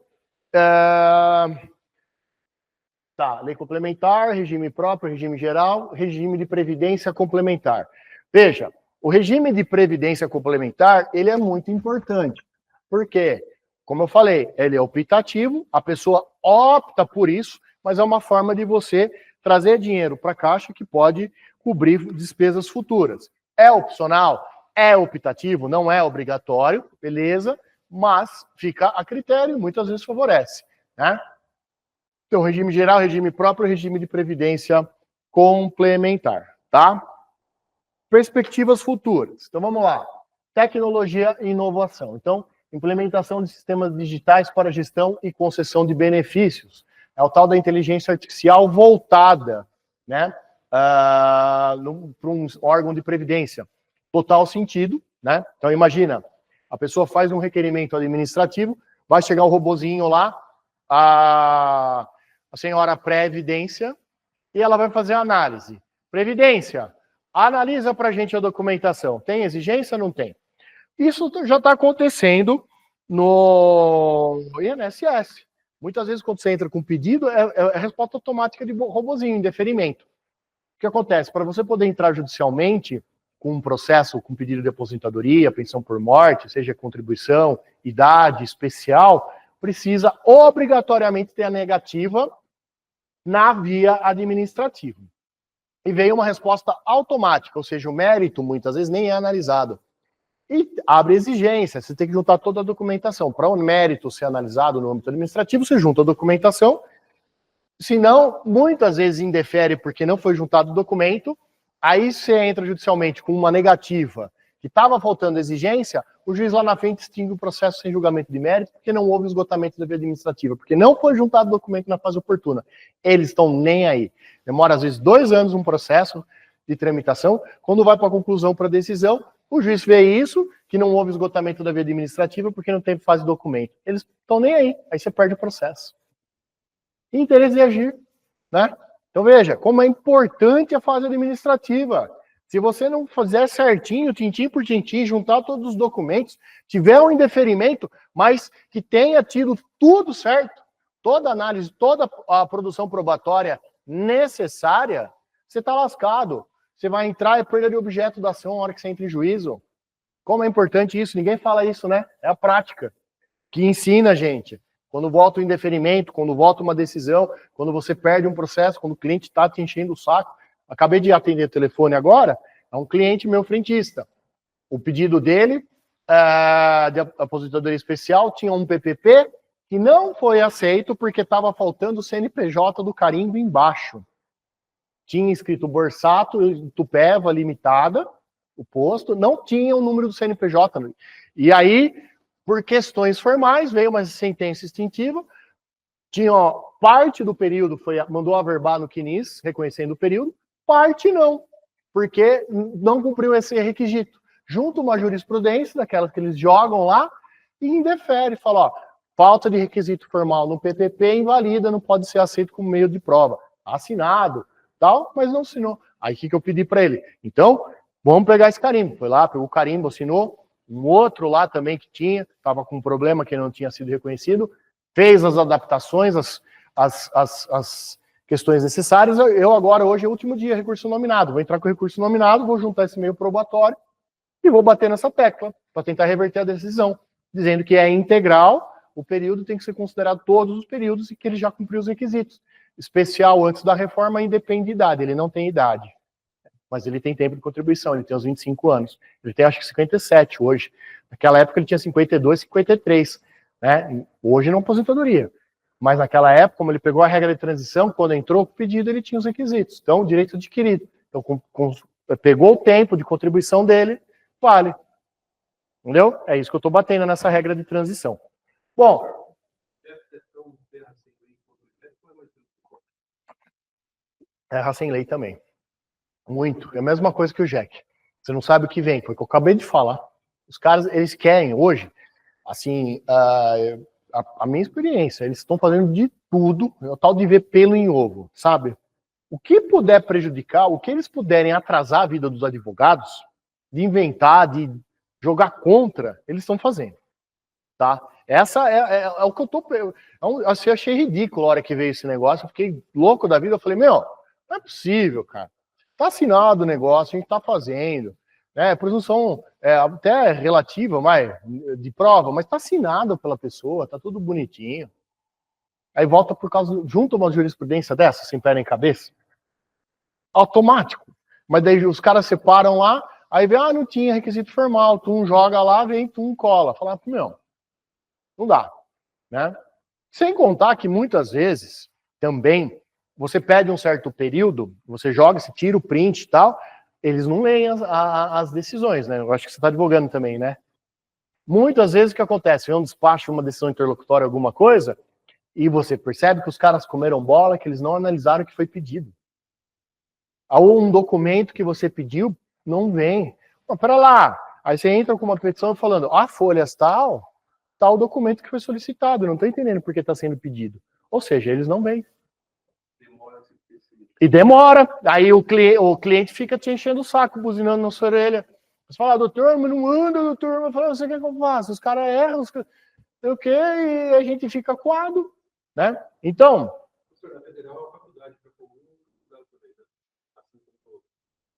tá, lei complementar, regime próprio, regime geral, regime de previdência complementar. Veja, o regime de previdência complementar, ele é muito importante. Por quê? Como eu falei, ele é optativo, a pessoa opta por isso, mas é uma forma de você trazer dinheiro para a Caixa que pode cobrir despesas futuras. É opcional? É optativo? Não é obrigatório, beleza, mas fica a critério e muitas vezes favorece, né? Então, regime geral, regime próprio, regime de previdência complementar, tá? Perspectivas futuras. Então, vamos lá. Tecnologia e inovação. Então, implementação de sistemas digitais para gestão e concessão de benefícios. É o tal da inteligência artificial voltada, né, para um órgão de previdência. Total sentido, né? Então, imagina, a pessoa faz um requerimento administrativo, vai chegar um robozinho lá, a senhora Previdência, e ela vai fazer a análise. Previdência, analisa para a gente a documentação. Tem exigência? Não tem. Isso já está acontecendo no INSS. Muitas vezes, quando você entra com pedido, é resposta automática de robozinho, em deferimento. O que acontece? Para você poder entrar judicialmente com um processo, com pedido de aposentadoria, pensão por morte, seja contribuição, idade, especial, precisa obrigatoriamente ter a negativa na via administrativa. E veio uma resposta automática, ou seja, o mérito muitas vezes nem é analisado. E abre exigência, você tem que juntar toda a documentação. Para o mérito ser analisado no âmbito administrativo, você junta a documentação, se não, muitas vezes indefere porque não foi juntado o documento, aí você entra judicialmente com uma negativa que estava faltando exigência, o juiz lá na frente extingue o processo sem julgamento de mérito, porque não houve esgotamento da via administrativa, porque não foi juntado o documento na fase oportuna. Eles estão nem aí. Demora, às vezes, 2 anos um processo de tramitação. Quando vai para a conclusão, para a decisão, o juiz vê isso, que não houve esgotamento da via administrativa, porque não teve fase de documento. Eles estão nem aí. Aí você perde o processo. Interesse de agir, né? Então, veja, como é importante a fase administrativa. Se você não fizer certinho, tintim por tintim, juntar todos os documentos, tiver um indeferimento, mas que tenha tido tudo certo, toda a análise, toda a produção probatória necessária, você está lascado. Você vai entrar e perder o objeto da ação na hora que você entra em juízo. Como é importante isso? Ninguém fala isso, né? É a prática que ensina a gente. Quando volta o indeferimento, quando volta uma decisão, quando você perde um processo, quando o cliente está te enchendo o saco. Acabei de atender o telefone agora, é um cliente meu frentista. O pedido dele de aposentadoria especial tinha um PPP que não foi aceito porque estava faltando o CNPJ do carimbo embaixo. Tinha escrito Borsato, Tupéva Limitada, o posto, não tinha o número do CNPJ. E aí, por questões formais, veio uma sentença extintiva, tinha parte do período, mandou averbar no CNIS, reconhecendo o período, parte não, porque não cumpriu esse requisito. Junto uma jurisprudência, daquelas que eles jogam lá, e indefere, fala, ó, falta de requisito formal no PPP invalida, não pode ser aceito como meio de prova. Assinado, tal, mas não assinou. Aí o que eu pedi para ele? Então, vamos pegar esse carimbo. Foi lá, pegou o carimbo, assinou. Um outro lá também que tinha, estava com um problema que não tinha sido reconhecido, fez as adaptações, as questões necessárias. Eu agora, hoje é o último dia, recurso nominado. Vou entrar com o recurso nominado, vou juntar esse meio probatório e vou bater nessa tecla para tentar reverter a decisão, dizendo que é integral, o período tem que ser considerado todos os períodos e que ele já cumpriu os requisitos. Especial antes da reforma independe de idade, ele não tem idade. Mas ele tem tempo de contribuição, ele tem uns 25 anos. Ele tem, acho que 57 hoje. Naquela época ele tinha 52, 53. Né? Hoje não aposentadoria. Mas naquela época, como ele pegou a regra de transição, quando entrou com o pedido, ele tinha os requisitos. Então, direito adquirido. Então, pegou o tempo de contribuição dele, vale. Entendeu? É isso que eu estou batendo nessa regra de transição. Bom. Terra sem lei também. Muito. É a mesma coisa que o Jack. Você não sabe o que vem, foi o que eu acabei de falar. Os caras, eles querem hoje, assim, a minha experiência, eles estão fazendo de tudo, é o tal de ver pelo em ovo, sabe? O que puder prejudicar, o que eles puderem atrasar a vida dos advogados, de inventar, de jogar contra, eles estão fazendo, tá? Essa é o que eu tô... Assim, eu achei ridículo a hora que veio esse negócio, eu fiquei louco da vida, eu falei, meu, não é possível, cara. Tá assinado o negócio, a gente tá fazendo, né? Presunção até relativa, mas de prova, mas tá assinado pela pessoa, tá tudo bonitinho. Aí volta por causa, junto a uma jurisprudência dessa, sem pé nem cabeça, automático. Mas daí os caras separam lá, aí vê, não tinha requisito formal, tu joga lá, vem, tu cola. Fala, meu, não dá, né? Sem contar que muitas vezes também você pede um certo período, você joga, você tira o print e tal, eles não leem as decisões, né? Eu acho que você está advogando também, né? Muitas vezes o que acontece? Vem um despacho, uma decisão interlocutória, alguma coisa, e você percebe que os caras comeram bola, que eles não analisaram o que foi pedido. Ou um documento que você pediu, não vem. Pera lá, aí você entra com uma petição falando, folhas tal documento que foi solicitado, não estou entendendo por que está sendo pedido. Ou seja, eles não vêm. E demora, aí o cliente fica te enchendo o saco, buzinando na sua orelha. Você fala, doutor, mas não anda, doutor. Eu falo, você quer que eu faça? Os caras erram, o quê? E a gente fica coado, né? Então...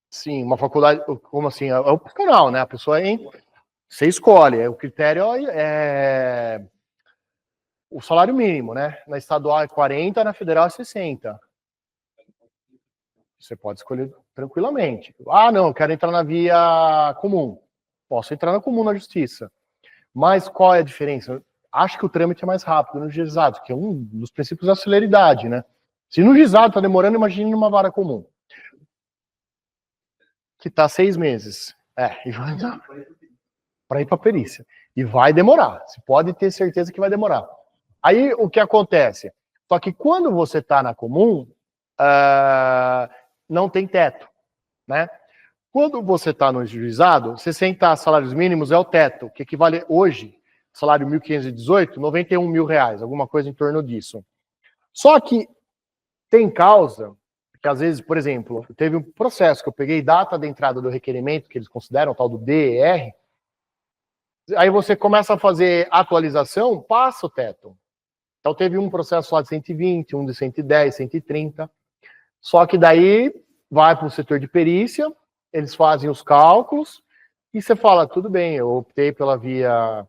Sim, uma faculdade, como assim? É opcional, né? A pessoa, você escolhe, o critério o salário mínimo, né? Na estadual é 40, na federal é 60. Você pode escolher tranquilamente. Ah, não, eu quero entrar na via comum. Posso entrar na comum na justiça. Mas qual é a diferença? Acho que o trâmite é mais rápido no juizado, que é um dos princípios da celeridade, né? Se no juizado está demorando, imagine numa vara comum. Que está 6 meses. E vai para ir para a perícia. E vai demorar. Você pode ter certeza que vai demorar. Aí o que acontece? Só que quando você está na comum, não tem teto, né? Quando você está no juizado, 60 salários mínimos é o teto, que equivale hoje, salário 1.518, 91 mil reais, alguma coisa em torno disso. Só que tem causa, que às vezes, por exemplo, teve um processo que eu peguei data de entrada do requerimento, que eles consideram, tal do DER, aí você começa a fazer atualização, passa o teto. Então teve um processo lá de 120, um de 110, 130, só que daí vai para o setor de perícia, eles fazem os cálculos, e você fala, tudo bem, eu optei pela via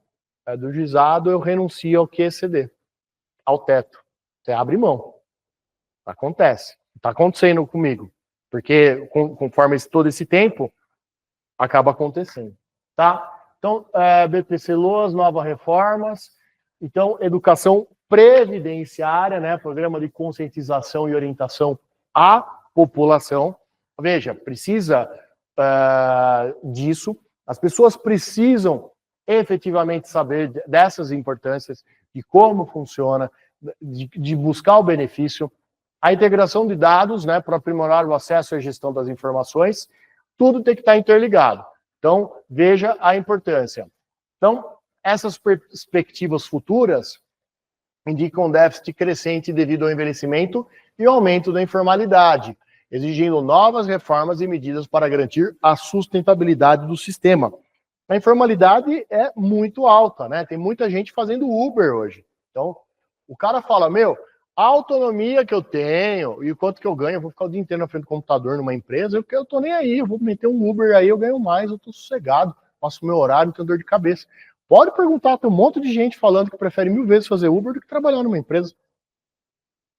do juizado, eu renuncio ao QCD, ao teto. Você abre mão. Acontece. Está acontecendo comigo. Porque, conforme todo esse tempo, acaba acontecendo. Tá? Então, BPC Loas, novas reformas. Então, educação previdenciária, né? Programa de conscientização e orientação à população. Veja, precisa disso. As pessoas precisam efetivamente saber dessas importâncias, de como funciona, de buscar o benefício, a integração de dados, né, para aprimorar o acesso e a gestão das informações, tudo tem que estar interligado. Então, veja a importância. Então, essas perspectivas futuras indicam um déficit crescente devido ao envelhecimento e ao aumento da informalidade, exigindo novas reformas e medidas para garantir a sustentabilidade do sistema. A informalidade é muito alta, né? Tem muita gente fazendo Uber hoje. Então, o cara fala, a autonomia que eu tenho e o quanto que eu ganho, eu vou ficar o dia inteiro na frente do computador numa empresa, eu tô nem aí, eu vou meter um Uber aí, eu ganho mais, eu tô sossegado, faço o meu horário, não tenho dor de cabeça. Pode perguntar, tem um monte de gente falando que prefere 1000 vezes fazer Uber do que trabalhar numa empresa.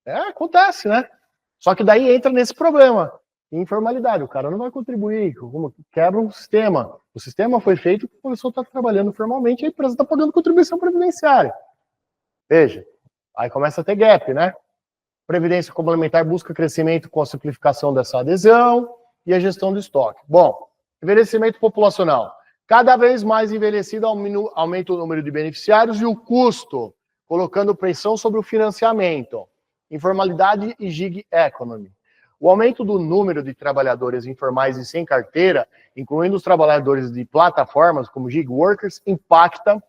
Acontece, né? Só que daí entra nesse problema. Informalidade, o cara não vai contribuir, quebra um sistema. O sistema foi feito porque a pessoa está trabalhando formalmente e a empresa está pagando contribuição previdenciária. Veja, aí começa a ter gap, né? Previdência complementar busca crescimento com a simplificação dessa adesão e a gestão do estoque. Bom, envelhecimento populacional. Cada vez mais envelhecido aumenta o número de beneficiários e o custo, colocando pressão sobre o financiamento. Informalidade e gig economy. O aumento do número de trabalhadores informais e sem carteira, incluindo os trabalhadores de plataformas como gig workers, impacta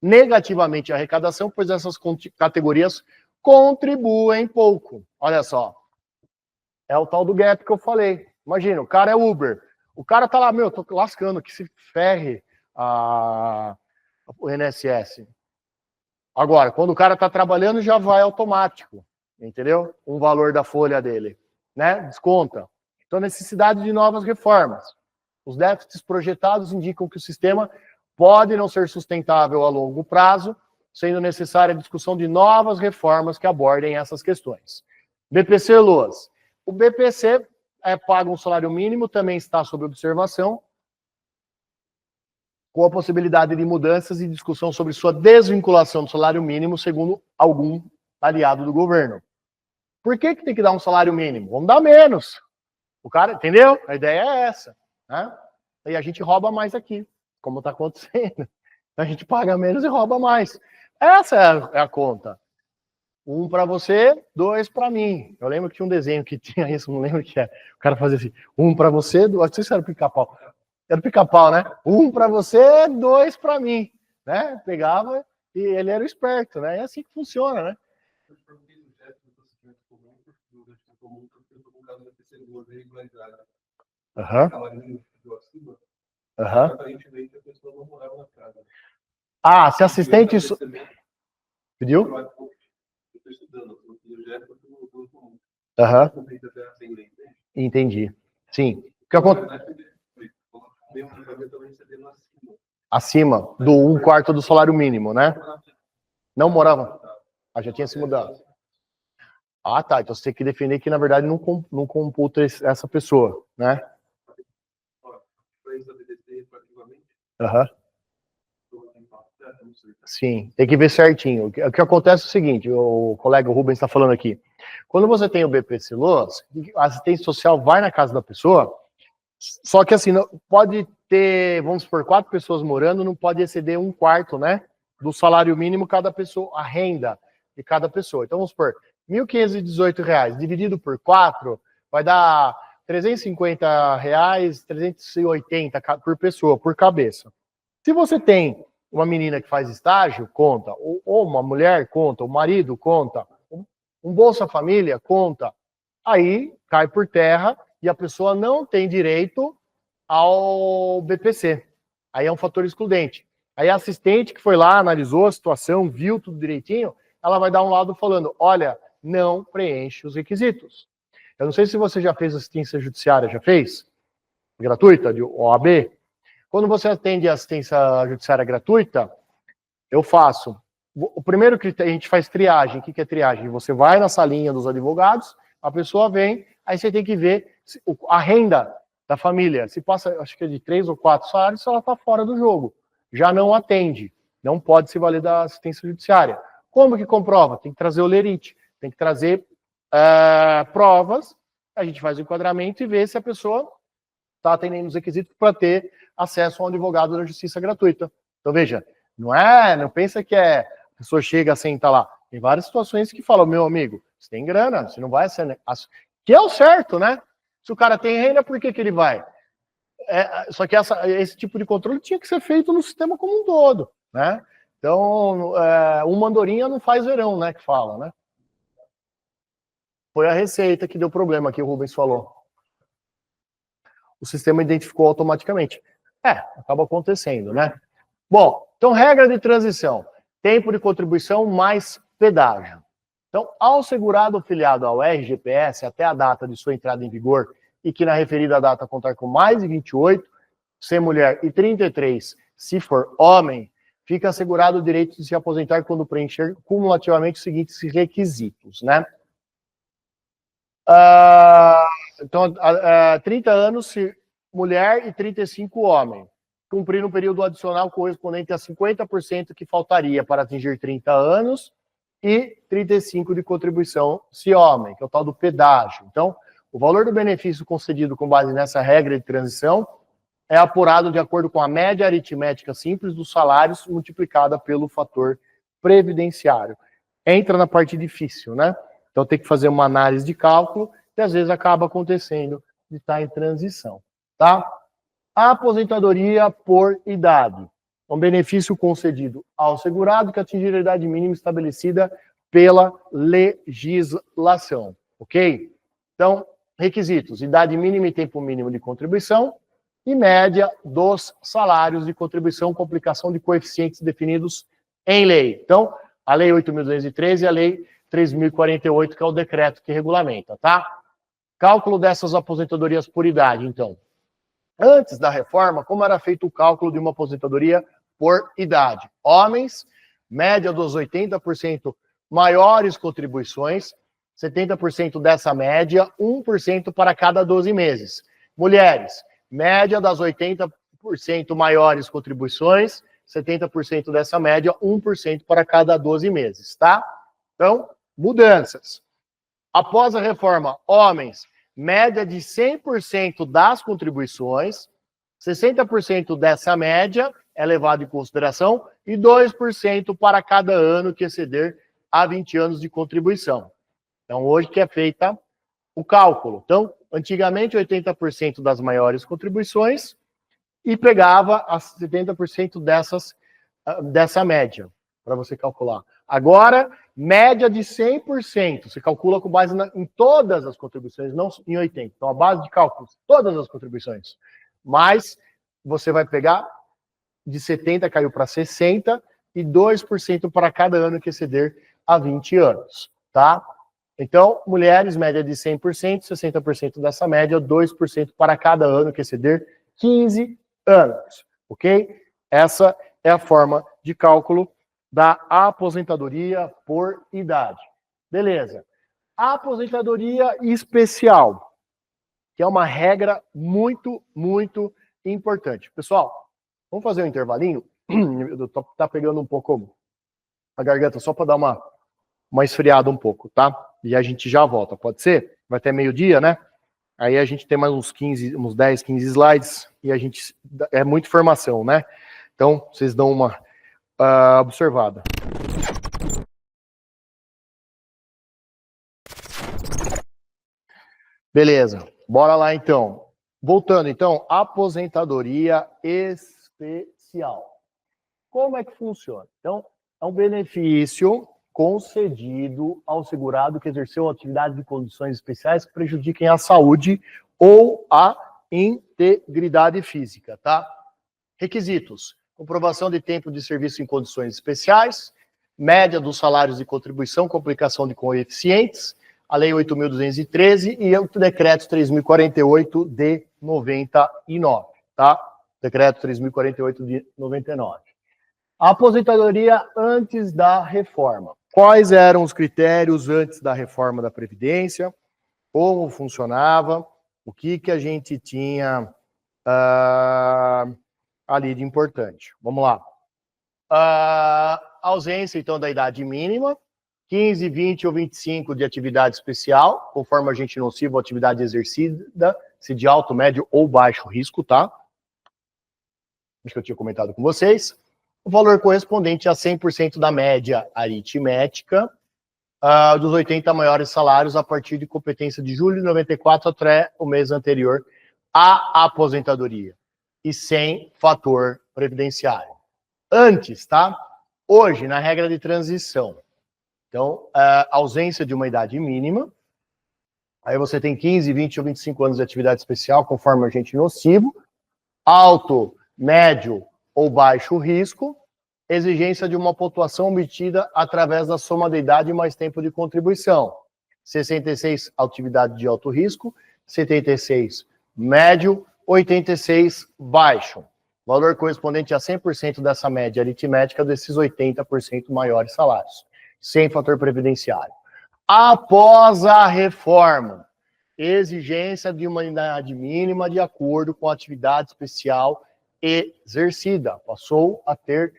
negativamente a arrecadação, pois essas categorias contribuem pouco. Olha só, é o tal do gap que eu falei. Imagina, o cara é Uber, o cara tá lá, tô lascando, que se ferre o INSS. Agora, quando o cara tá trabalhando, já vai automático, entendeu? Um valor da folha dele, né? Desconta. Então, necessidade de novas reformas. Os déficits projetados indicam que o sistema pode não ser sustentável a longo prazo, sendo necessária a discussão de novas reformas que abordem essas questões. BPC Loas. O BPC paga um salário mínimo, também está sob observação, com a possibilidade de mudanças e discussão sobre sua desvinculação do salário mínimo, segundo algum aliado do governo. Por que tem que dar um salário mínimo? Vamos dar menos. O cara, entendeu? A ideia é essa, né? E a gente rouba mais aqui, como está acontecendo. A gente paga menos e rouba mais. Essa é a conta. 1 para você, 2 para mim. Eu lembro que tinha um desenho que tinha isso, não lembro o que é. O cara fazia assim, 1 para você, 2, não sei se era pica-pau. Era pica-pau, né? 1 para você, 2 para mim. Né? Pegava e ele era o esperto, né? É assim que funciona, né? Ah, se assistente... Pediu? Entendi. Sim. O que acontece? Acima do 1/4 do salário mínimo, né? Não morava. Ah, já tinha se mudado. Ah, tá. Então você tem que defender que, na verdade, não computa essa pessoa, né? Aham. Sim, tem que ver certinho. O que acontece é o seguinte, o colega Rubens está falando aqui. Quando você tem o BPC Loas, a assistência social vai na casa da pessoa, só que assim, pode ter, vamos supor, 4 pessoas morando, não pode exceder 1/4, né? Do salário mínimo cada pessoa, a renda de cada pessoa. Então vamos supor, R$ 1.518, dividido por 4, vai dar R$ 350, 380 por pessoa, por cabeça. Se você tem uma menina que faz estágio, conta, ou uma mulher, conta, o marido, conta, um Bolsa Família, conta, aí cai por terra e a pessoa não tem direito ao BPC. Aí é um fator excludente. Aí a assistente que foi lá, analisou a situação, viu tudo direitinho, ela vai dar um lado falando, olha, não preenche os requisitos. Eu não sei se você já fez assistência judiciária, já fez? Gratuita, de OAB? Quando você atende a assistência judiciária gratuita, eu faço. O primeiro critério, a gente faz triagem. O que é triagem? Você vai na salinha dos advogados, a pessoa vem, aí você tem que ver a renda da família. Se passa, acho que é de 3 ou 4 salários, ela está fora do jogo. Já não atende. Não pode se valer da assistência judiciária. Como que comprova? Tem que trazer o lerite, tem que trazer provas, a gente faz o enquadramento e vê se a pessoa está atendendo os requisitos para ter acesso a um advogado da justiça gratuita. Então, veja, não pensa que a pessoa chega, senta lá. Tem várias situações que falam, meu amigo, você tem grana, você não vai ser... Que é o certo, né? Se o cara tem renda, por que ele vai? Só que esse tipo de controle tinha que ser feito no sistema como um todo, né? Então, uma andorinha não faz verão, né, que fala, né? Foi a receita que deu problema, que o Rubens falou. O sistema identificou automaticamente. Acaba acontecendo, né? Bom, então regra de transição. Tempo de contribuição mais pedágio. Então, ao segurado filiado ao RGPS até a data de sua entrada em vigor e que na referida data contar com mais de 28, se mulher, e 33, se for homem, fica assegurado o direito de se aposentar quando preencher cumulativamente os seguintes requisitos, né? Então, 30 anos se mulher e 35 homem. Cumprir um período adicional correspondente a 50% que faltaria para atingir 30 anos e 35 de contribuição se homem, que é o tal do pedágio. Então, o valor do benefício concedido com base nessa regra de transição é apurado de acordo com a média aritmética simples dos salários multiplicada pelo fator previdenciário. Entra na parte difícil, né? Então tem que fazer uma análise de cálculo e às vezes acaba acontecendo de estar em transição, tá? A aposentadoria por idade. Um benefício concedido ao segurado que atingir a idade mínima estabelecida pela legislação, ok? Então, requisitos: idade mínima e tempo mínimo de contribuição e média dos salários de contribuição com aplicação de coeficientes definidos em lei. Então, a Lei 8.213 e a Lei 3.048, que é o decreto que regulamenta, tá? Cálculo dessas aposentadorias por idade, então. Antes da reforma, como era feito o cálculo de uma aposentadoria por idade? Homens, média dos 80% maiores contribuições, 70% dessa média, 1% para cada 12 meses. Mulheres, média das 80% maiores contribuições, 70% dessa média, 1% para cada 12 meses, tá? Então, mudanças. Após a reforma, homens, média de 100% das contribuições, 60% dessa média é levado em consideração e 2% para cada ano que exceder a 20 anos de contribuição. Então, hoje que é feita o cálculo. Então, antigamente, 80% das maiores contribuições e pegava as 70% dessa média, para você calcular. Agora, média de 100%. Você calcula com base em todas as contribuições, não em 80%. Então, a base de cálculo, todas as contribuições. Mas você vai pegar de 70% caiu para 60% e 2% para cada ano que exceder a 20 anos, tá? Então, mulheres, média de 100%, 60% dessa média, 2% para cada ano que exceder 15 anos, ok? Essa é a forma de cálculo da aposentadoria por idade. Beleza. A aposentadoria especial, que é uma regra muito, muito importante. Pessoal, vamos fazer um intervalinho? Tá pegando um pouco a garganta, só para dar uma esfriada um pouco, tá? E a gente já volta, pode ser? Vai até meio-dia, né? Aí a gente tem mais uns 10, 15 slides, e a gente... É muita informação, né? Então, vocês dão uma observada. Beleza, bora lá então. Voltando, então, aposentadoria especial. Como é que funciona? Então, é um benefício concedido ao segurado que exerceu atividade de condições especiais que prejudiquem a saúde ou a integridade física, tá? Requisitos: comprovação de tempo de serviço em condições especiais, média dos salários de contribuição com aplicação de coeficientes, a Lei 8.213 e o Decreto 3.048 de 99, tá? Decreto 3.048 de 99. A aposentadoria antes da reforma. Quais eram os critérios antes da reforma da Previdência? Como funcionava? O que a gente tinha ali de importante? Vamos lá. Ausência, então, da idade mínima. 15, 20 ou 25 de atividade especial, conforme agente nocivo ou atividade exercida, se de alto, médio ou baixo risco, tá? Acho que eu tinha comentado com vocês. O valor correspondente a 100% da média aritmética dos 80 maiores salários a partir de competência de julho de 94 até o mês anterior à aposentadoria e sem fator previdenciário. Antes, tá? Hoje, na regra de transição, então, ausência de uma idade mínima, aí você tem 15, 20 ou 25 anos de atividade especial, conforme agente nocivo, alto, médio ou baixo risco, exigência de uma pontuação obtida através da soma da idade mais tempo de contribuição. 66, atividade de alto risco, 76, médio, 86, baixo. Valor correspondente a 100% dessa média aritmética desses 80% maiores salários, sem fator previdenciário. Após a reforma, exigência de uma idade mínima de acordo com a atividade especial exercida. Passou a ter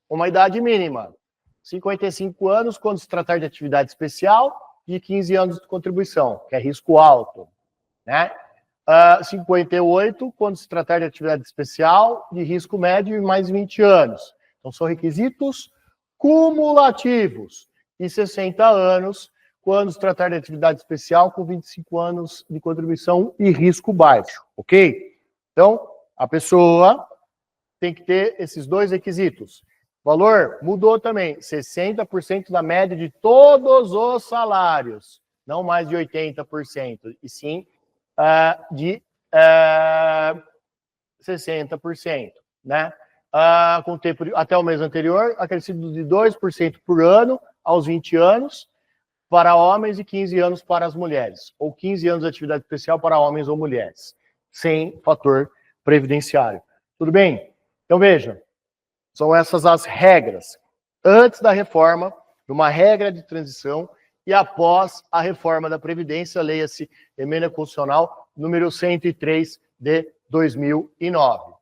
uma idade mínima. 55 anos quando se tratar de atividade especial e 15 anos de contribuição, que é risco alto, né? 58 quando se tratar de atividade especial de risco médio e mais 20 anos. Então, são requisitos cumulativos. E 60 anos, quando se tratar de atividade especial, com 25 anos de contribuição e risco baixo, ok? Então, a pessoa tem que ter esses dois requisitos. Valor mudou também, 60% da média de todos os salários, não mais de 80%, e sim de 60%, né? Com tempo até o mês anterior, acrescido de 2% por ano aos 20 anos para homens e 15 anos para as mulheres, ou 15 anos de atividade especial para homens ou mulheres, sem fator previdenciário. Tudo bem? Então, veja, são essas as regras. Antes da reforma, uma regra de transição, e após a reforma da Previdência, leia-se Emenda Constitucional número 103 de 2009.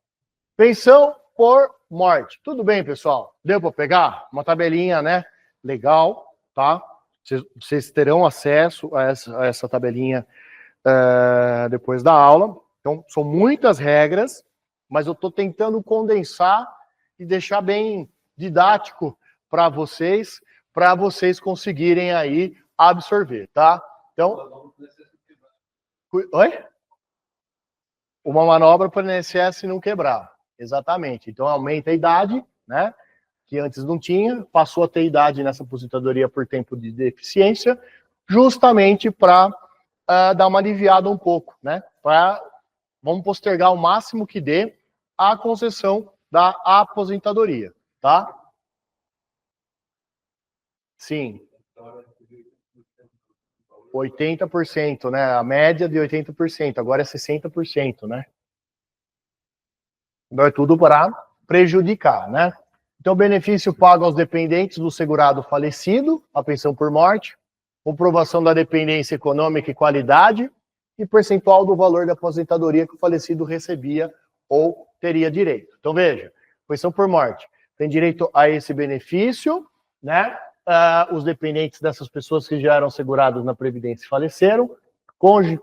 Pensão por morte. Tudo bem, pessoal? Deu para pegar? Uma tabelinha, né? Legal, tá? Vocês terão acesso a essa tabelinha depois da aula. Então, são muitas regras, mas eu estou tentando condensar e deixar bem didático para vocês conseguirem aí absorver, tá? Então, oi? Uma manobra para o INSS não quebrar, exatamente. Então, aumenta a idade, né? Que antes não tinha, passou a ter idade nessa aposentadoria por tempo de deficiência, justamente para dar uma aliviada um pouco, né? Vamos postergar o máximo que dê a concessão da aposentadoria, tá? Sim. 80%, né? A média de 80%, agora é 60%, né? Então é tudo para prejudicar, né? Então, benefício pago aos dependentes do segurado falecido, a pensão por morte, comprovação da dependência econômica e qualidade, e percentual do valor da aposentadoria que o falecido recebia ou teria direito. Então, veja, pensão por morte. Tem direito a esse benefício, né? Os dependentes dessas pessoas que já eram segurados na Previdência e faleceram, cônjuge,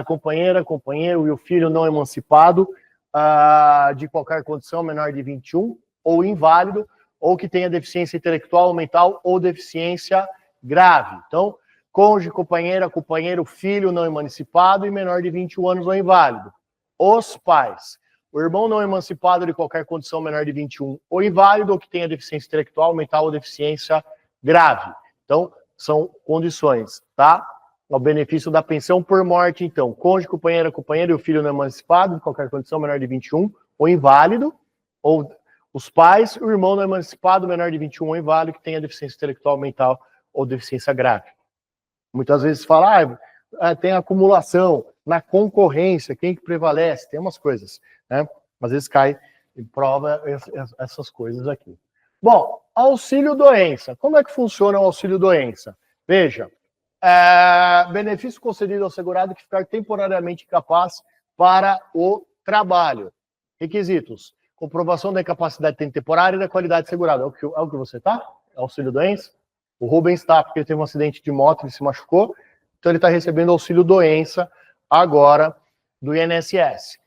companheira, companheiro e o filho não emancipado de qualquer condição menor de 21, ou inválido, ou que tenha deficiência intelectual, mental ou deficiência grave. Então, cônjuge, companheira, companheiro, filho não emancipado e menor de 21 anos ou inválido. Os pais. O irmão não emancipado de qualquer condição menor de 21 ou inválido, ou que tenha deficiência intelectual, mental ou deficiência grave. Então, são condições, tá? O benefício da pensão por morte, então, cônjuge, companheira, companheiro e o filho não emancipado de qualquer condição menor de 21 ou inválido, ou os pais, o irmão não emancipado menor de 21 ou inválido, que tenha deficiência intelectual, mental ou deficiência grave. Muitas vezes fala, tem acumulação, na concorrência, quem que prevalece, tem umas coisas, né? Às vezes cai e prova essas coisas aqui. Bom, auxílio-doença. Como é que funciona o auxílio-doença? Veja, benefício concedido ao segurado que ficar temporariamente incapaz para o trabalho. Requisitos: comprovação da incapacidade temporária e da qualidade segurada. É o que você está? Auxílio-doença? O Rubens está, porque ele teve um acidente de moto, ele se machucou, então ele está recebendo auxílio-doença agora do INSS.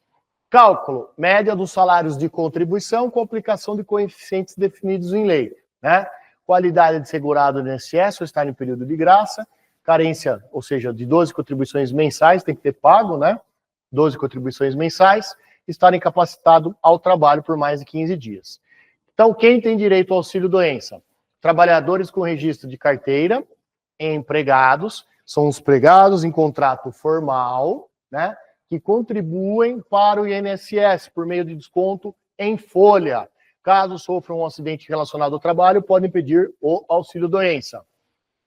Cálculo: média dos salários de contribuição com aplicação de coeficientes definidos em lei, né? Qualidade de segurado do INSS ou estar em período de graça, carência, ou seja, de 12 contribuições mensais, tem que ter pago, né? 12 contribuições mensais, estar incapacitado ao trabalho por mais de 15 dias. Então, quem tem direito ao auxílio-doença? Trabalhadores com registro de carteira, empregados, são os empregados em contrato formal, né? Que contribuem para o INSS por meio de desconto em folha. Caso sofram um acidente relacionado ao trabalho, podem pedir o auxílio-doença.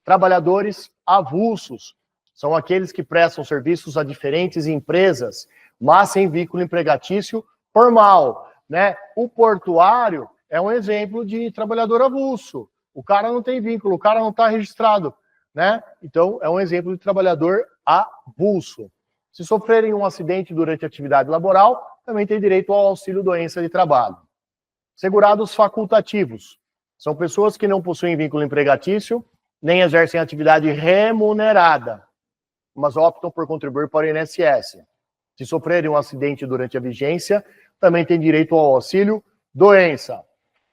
Trabalhadores avulsos são aqueles que prestam serviços a diferentes empresas, mas sem vínculo empregatício formal, né? O portuário é um exemplo de trabalhador avulso. O cara não tem vínculo, o cara não está registrado, né? Então, é um exemplo de trabalhador avulso. Se sofrerem um acidente durante a atividade laboral, também tem direito ao auxílio-doença de trabalho. Segurados facultativos são pessoas que não possuem vínculo empregatício, nem exercem atividade remunerada, mas optam por contribuir para o INSS. Se sofrerem um acidente durante a vigência, também tem direito ao auxílio-doença.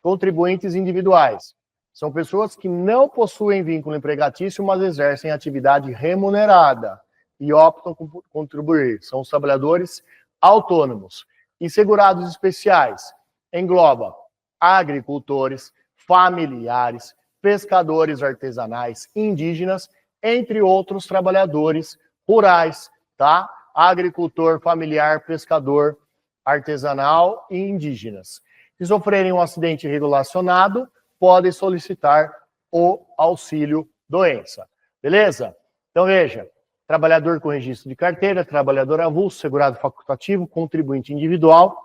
Contribuintes individuais são pessoas que não possuem vínculo empregatício, mas exercem atividade remunerada e optam por contribuir. São os trabalhadores autônomos. E segurados especiais engloba agricultores, familiares, pescadores artesanais, indígenas, entre outros trabalhadores rurais, tá? Agricultor, familiar, pescador, artesanal e indígenas. Se sofrerem um acidente relacionado, podem solicitar o auxílio-doença. Beleza? Então, veja, trabalhador com registro de carteira, trabalhador avulso, segurado facultativo, contribuinte individual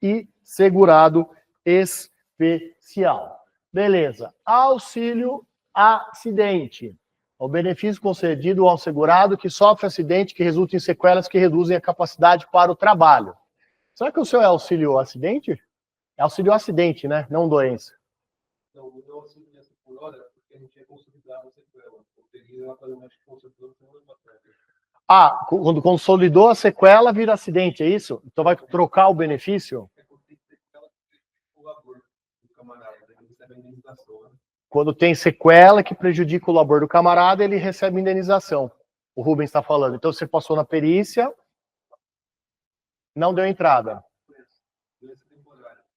e segurado especial. Beleza. Auxílio-acidente. O benefício concedido ao segurado que sofre acidente que resulta em sequelas que reduzem a capacidade para o trabalho. Será que o seu é auxílio-acidente? É auxílio-acidente, né? Não doença. Não, o meu auxílio por hora, porque a gente é consolidado a sequela. Quando consolidou a sequela, vira acidente, é isso? Então vai trocar o benefício? Quando tem sequela que prejudica o labor do camarada, ele recebe indenização. O Rubens está falando. Então você passou na perícia, não deu entrada.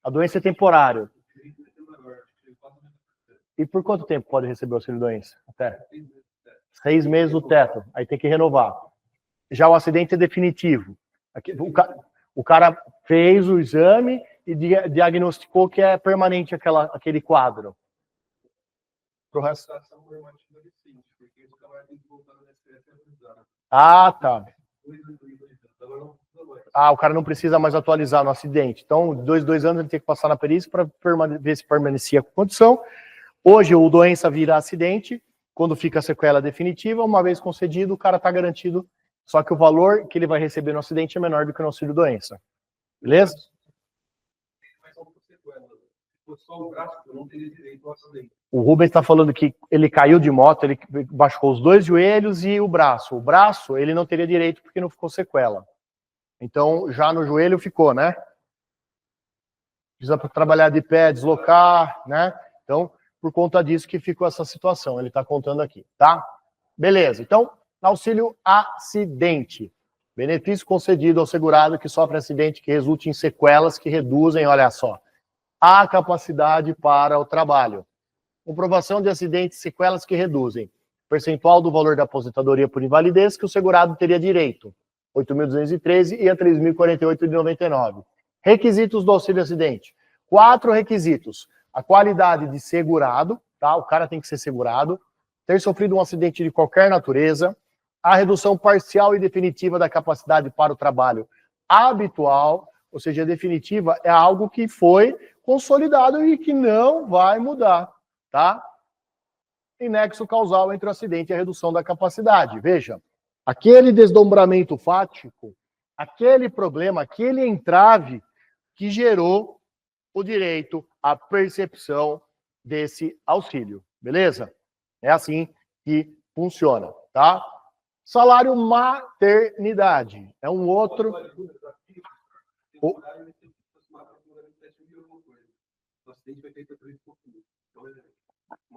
A doença é temporária. E por quanto tempo pode receber o auxílio-doença? Até 6 meses o teto. Aí tem que renovar. Já o acidente é definitivo. O cara fez o exame e diagnosticou que é permanente aquele quadro. Pro resto... Ah, tá. Ah, o cara não precisa mais atualizar no acidente. Então, dois anos ele tem que passar na perícia para ver se permanecia com condição. Hoje, o doença vira acidente, quando fica a sequela definitiva, uma vez concedido, o cara está garantido, só que o valor que ele vai receber no acidente é menor do que no auxílio doença. Beleza? O Rubens está falando que ele caiu de moto, ele machucou os 2 joelhos e o braço. O braço, ele não teria direito porque não ficou sequela. Então, já no joelho ficou, né? Precisa trabalhar de pé, deslocar, né? Então, por conta disso que ficou essa situação. Ele está contando aqui, tá? Beleza. Então, auxílio acidente. Benefício concedido ao segurado que sofre acidente que resulte em sequelas que reduzem, olha só, a capacidade para o trabalho. Comprovação de acidentes e sequelas que reduzem. Percentual do valor da aposentadoria por invalidez que o segurado teria direito. 8.213 e a 3.048,99. Requisitos do auxílio acidente. 4 requisitos. A qualidade de segurado, tá? O cara tem que ser segurado. Ter sofrido um acidente de qualquer natureza. A redução parcial e definitiva da capacidade para o trabalho habitual, ou seja, definitiva, é algo que foi consolidado e que não vai mudar, tá? E nexo causal entre o acidente e a redução da capacidade. Veja, aquele desdobramento fático, aquele problema, aquele entrave que gerou o direito à percepção desse auxílio, beleza? É assim que funciona, tá? Salário maternidade. É um outro...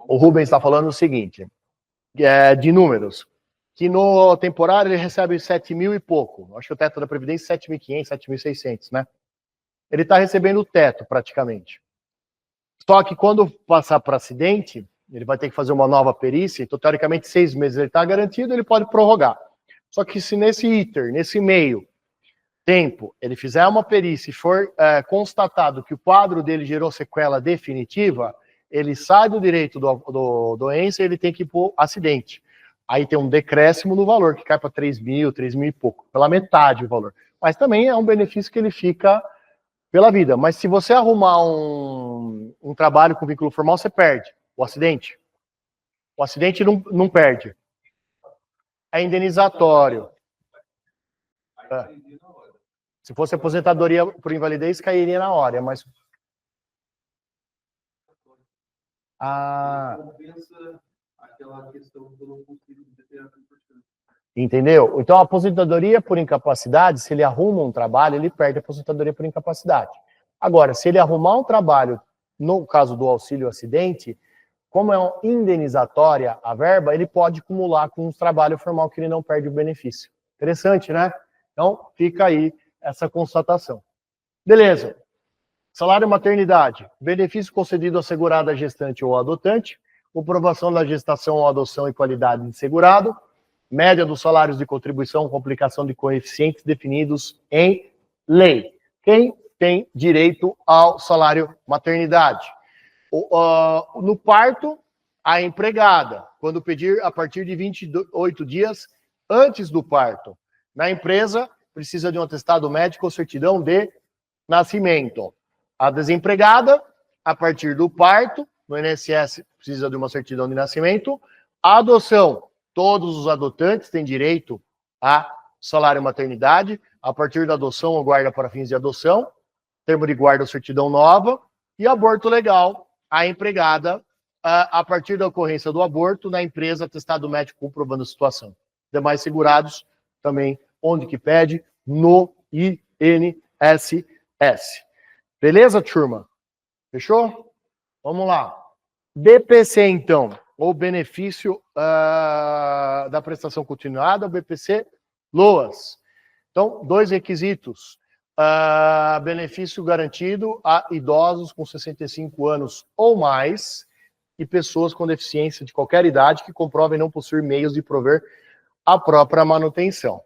O Rubens está falando o seguinte, de números, que no temporário ele recebe 7.000 e pouco. Acho que o teto da Previdência é 7.500, 7.600, né? Ele está recebendo o teto, praticamente. Só que quando passar para acidente, ele vai ter que fazer uma nova perícia, então, teoricamente, 6 meses ele está garantido, ele pode prorrogar. Só que se nesse iter, nesse meio tempo, ele fizer uma perícia e for constatado que o quadro dele gerou sequela definitiva, ele sai do direito do doença e ele tem que ir para o acidente. Aí tem um decréscimo no valor, que cai para 3.000 e pouco, pela metade o valor. Mas também é um benefício que ele fica pela vida. Mas se você arrumar um trabalho com vínculo formal, você perde o acidente. O acidente não perde. É indenizatório. Se fosse aposentadoria por invalidez, cairia na hora, mas... Entendeu? Então, a aposentadoria por incapacidade, se ele arruma um trabalho, ele perde a aposentadoria por incapacidade. Agora, se ele arrumar um trabalho, no caso do auxílio acidente, como é indenizatória a verba, ele pode acumular com um trabalho formal que ele não perde o benefício. Interessante, né? Então, fica aí essa constatação. Beleza. Salário maternidade. Benefício concedido ao segurado, à gestante ou adotante. Comprovação da gestação ou adoção e qualidade de segurado. Média dos salários de contribuição com aplicação de coeficientes definidos em lei. Quem tem direito ao salário maternidade? No parto, a empregada, quando pedir a partir de 28 dias antes do parto. Na empresa, precisa de um atestado médico ou certidão de nascimento. A desempregada, a partir do parto, no INSS, precisa de uma certidão de nascimento. A adoção, todos os adotantes têm direito a salário maternidade. A partir da adoção ou guarda para fins de adoção, termo de guarda ou certidão nova. E aborto legal, a empregada, a partir da ocorrência do aborto, na empresa, atestado médico comprovando a situação. Demais segurados, também, onde que pede? No INSS. Beleza, turma? Fechou? Vamos lá. BPC, então, ou benefício da prestação continuada, BPC LOAS. Então, 2 requisitos. Benefício garantido a idosos com 65 anos ou mais e pessoas com deficiência de qualquer idade que comprovem não possuir meios de prover a própria manutenção.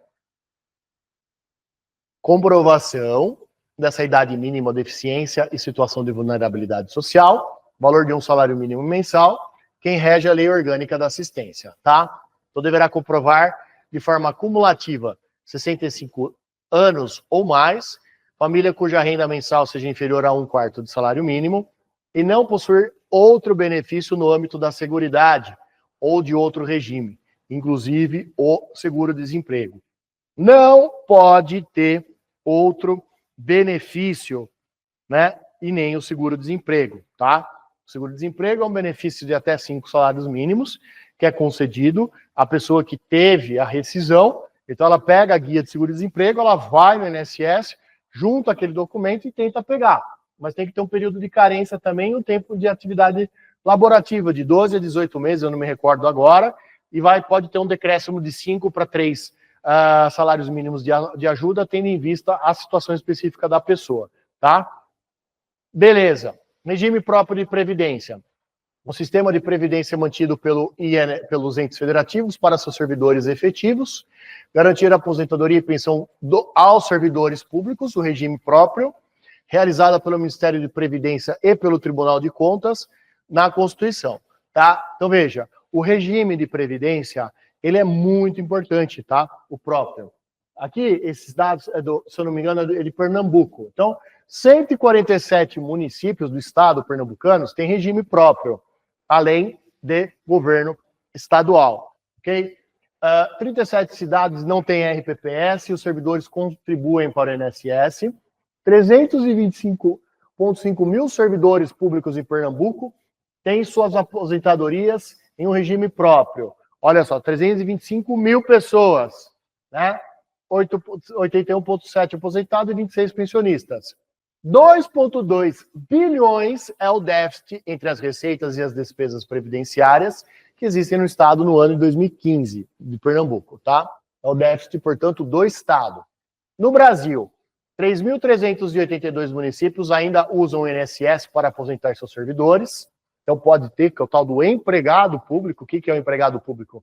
Comprovação dessa idade mínima, deficiência e situação de vulnerabilidade social, valor de um salário mínimo mensal, quem rege a lei orgânica da assistência, tá? Então deverá comprovar de forma acumulativa 65 anos ou mais, família cuja renda mensal seja inferior a 1/4 do salário mínimo, e não possuir outro benefício no âmbito da Seguridade ou de outro regime, inclusive o seguro-desemprego. Não pode ter outro benefício, né? E nem o seguro-desemprego, tá? O seguro-desemprego é um benefício de até 5 salários mínimos, que é concedido à pessoa que teve a rescisão. Então, ela pega a guia de seguro-desemprego, ela vai no INSS, junta aquele documento e tenta pegar. Mas tem que ter um período de carência também, um tempo de atividade laborativa, de 12 a 18 meses, eu não me recordo agora, e pode ter um decréscimo de 5 para 3 salários mínimos de ajuda, tendo em vista a situação específica da pessoa, tá? Beleza. Regime próprio de previdência. O sistema de previdência é mantido pelos entes federativos para seus servidores efetivos, garantir a aposentadoria e pensão aos servidores públicos, o regime próprio, realizada pelo Ministério de Previdência e pelo Tribunal de Contas, na Constituição, tá? Então, veja, o regime de previdência, ele é muito importante, tá? O próprio. Aqui, esses dados, se eu não me engano, é de Pernambuco. Então, 147 municípios do estado pernambucanos têm regime próprio, além de governo estadual, ok? 37 cidades não têm RPPS, os servidores contribuem para o INSS. 325,5 mil servidores públicos em Pernambuco têm suas aposentadorias em um regime próprio. Olha só, 325 mil pessoas, né? 81,7 aposentados e 26 pensionistas. 2,2 bilhões é o déficit entre as receitas e as despesas previdenciárias que existem no estado no ano de 2015, de Pernambuco, tá? É o déficit, portanto, do estado. No Brasil, 3.382 municípios ainda usam o INSS para aposentar seus servidores. Então pode ter, que é o tal do empregado público. O que é o empregado público?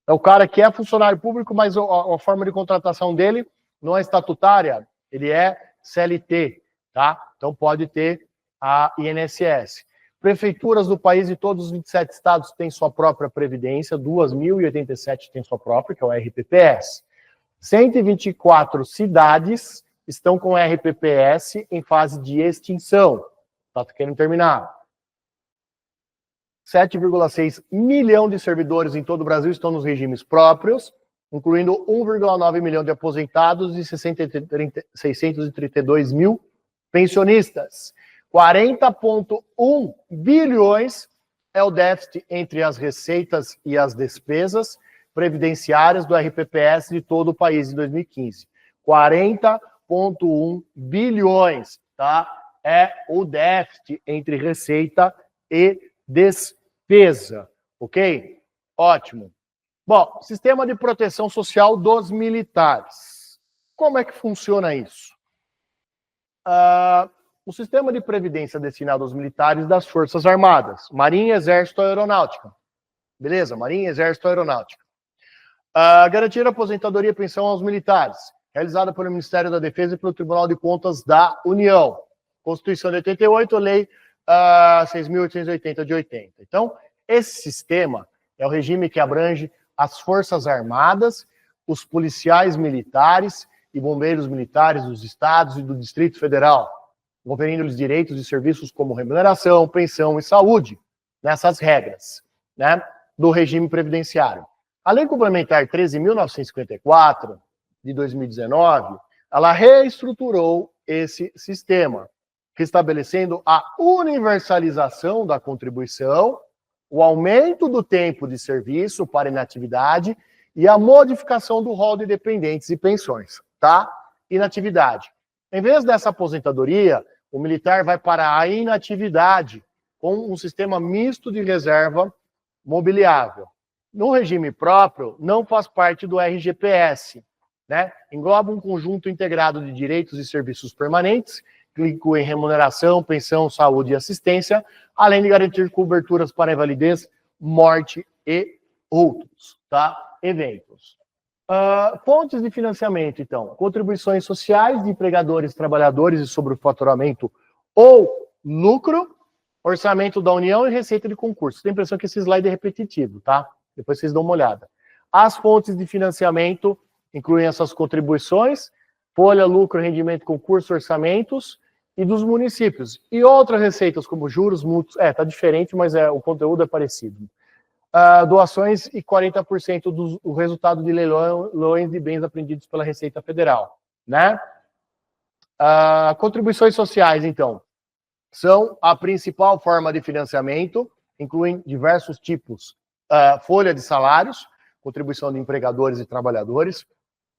É o cara que é funcionário público, mas a forma de contratação dele não é estatutária, ele é CLT, tá? Então pode ter a INSS. Prefeituras do país e todos os 27 estados têm sua própria previdência, 2.087 têm sua própria, que é o RPPS. 124 cidades estão com RPPS em fase de extinção. Tá querendo terminar. 7,6 milhão de servidores em todo o Brasil estão nos regimes próprios, incluindo 1,9 milhão de aposentados e 632 mil pensionistas. 40,1 bilhões é o déficit entre as receitas e as despesas previdenciárias do RPPS de todo o país em 2015. 40,1 bilhões, tá? É o déficit entre receita e despesa, ok? Ótimo. Bom, sistema de proteção social dos militares. Como é que funciona isso? O sistema de previdência destinado aos militares das Forças Armadas, Marinha, Exército e Aeronáutica. Beleza? Marinha, Exército e Aeronáutica. Garantir a aposentadoria e pensão aos militares, realizada pelo Ministério da Defesa e pelo Tribunal de Contas da União. Constituição de 88, Lei 6.880 de 80. Então, esse sistema é o regime que abrange as Forças Armadas, os policiais militares e bombeiros militares dos estados e do Distrito Federal, conferindo-lhes direitos e serviços como remuneração, pensão e saúde, nessas regras, né, do regime previdenciário. A Lei Complementar 13.954, de 2019, ela reestruturou esse sistema, restabelecendo a universalização da contribuição, o aumento do tempo de serviço para inatividade e a modificação do rol de dependentes e pensões, tá? Inatividade. Em vez dessa aposentadoria, o militar vai para a inatividade com um sistema misto de reserva mobiliável. No regime próprio, não faz parte do RGPS, né? Engloba um conjunto integrado de direitos e serviços permanentes, que incluem remuneração, pensão, saúde e assistência, além de garantir coberturas para invalidez, morte e outros, tá? Eventos. Fontes de financiamento, então. Contribuições sociais de empregadores, trabalhadores e sobre o faturamento ou lucro, orçamento da União e receita de concurso. Tem a impressão que esse slide é repetitivo, tá? Depois vocês dão uma olhada. As fontes de financiamento incluem essas contribuições, folha, lucro, rendimento, concurso, orçamentos e dos municípios. E outras receitas, como juros, multas, tá diferente, mas o conteúdo é parecido. Doações e 40% do resultado de leilões de bens apreendidos pela Receita Federal, né? Contribuições sociais, então, são a principal forma de financiamento, incluem diversos tipos, folha de salários, contribuição de empregadores e trabalhadores,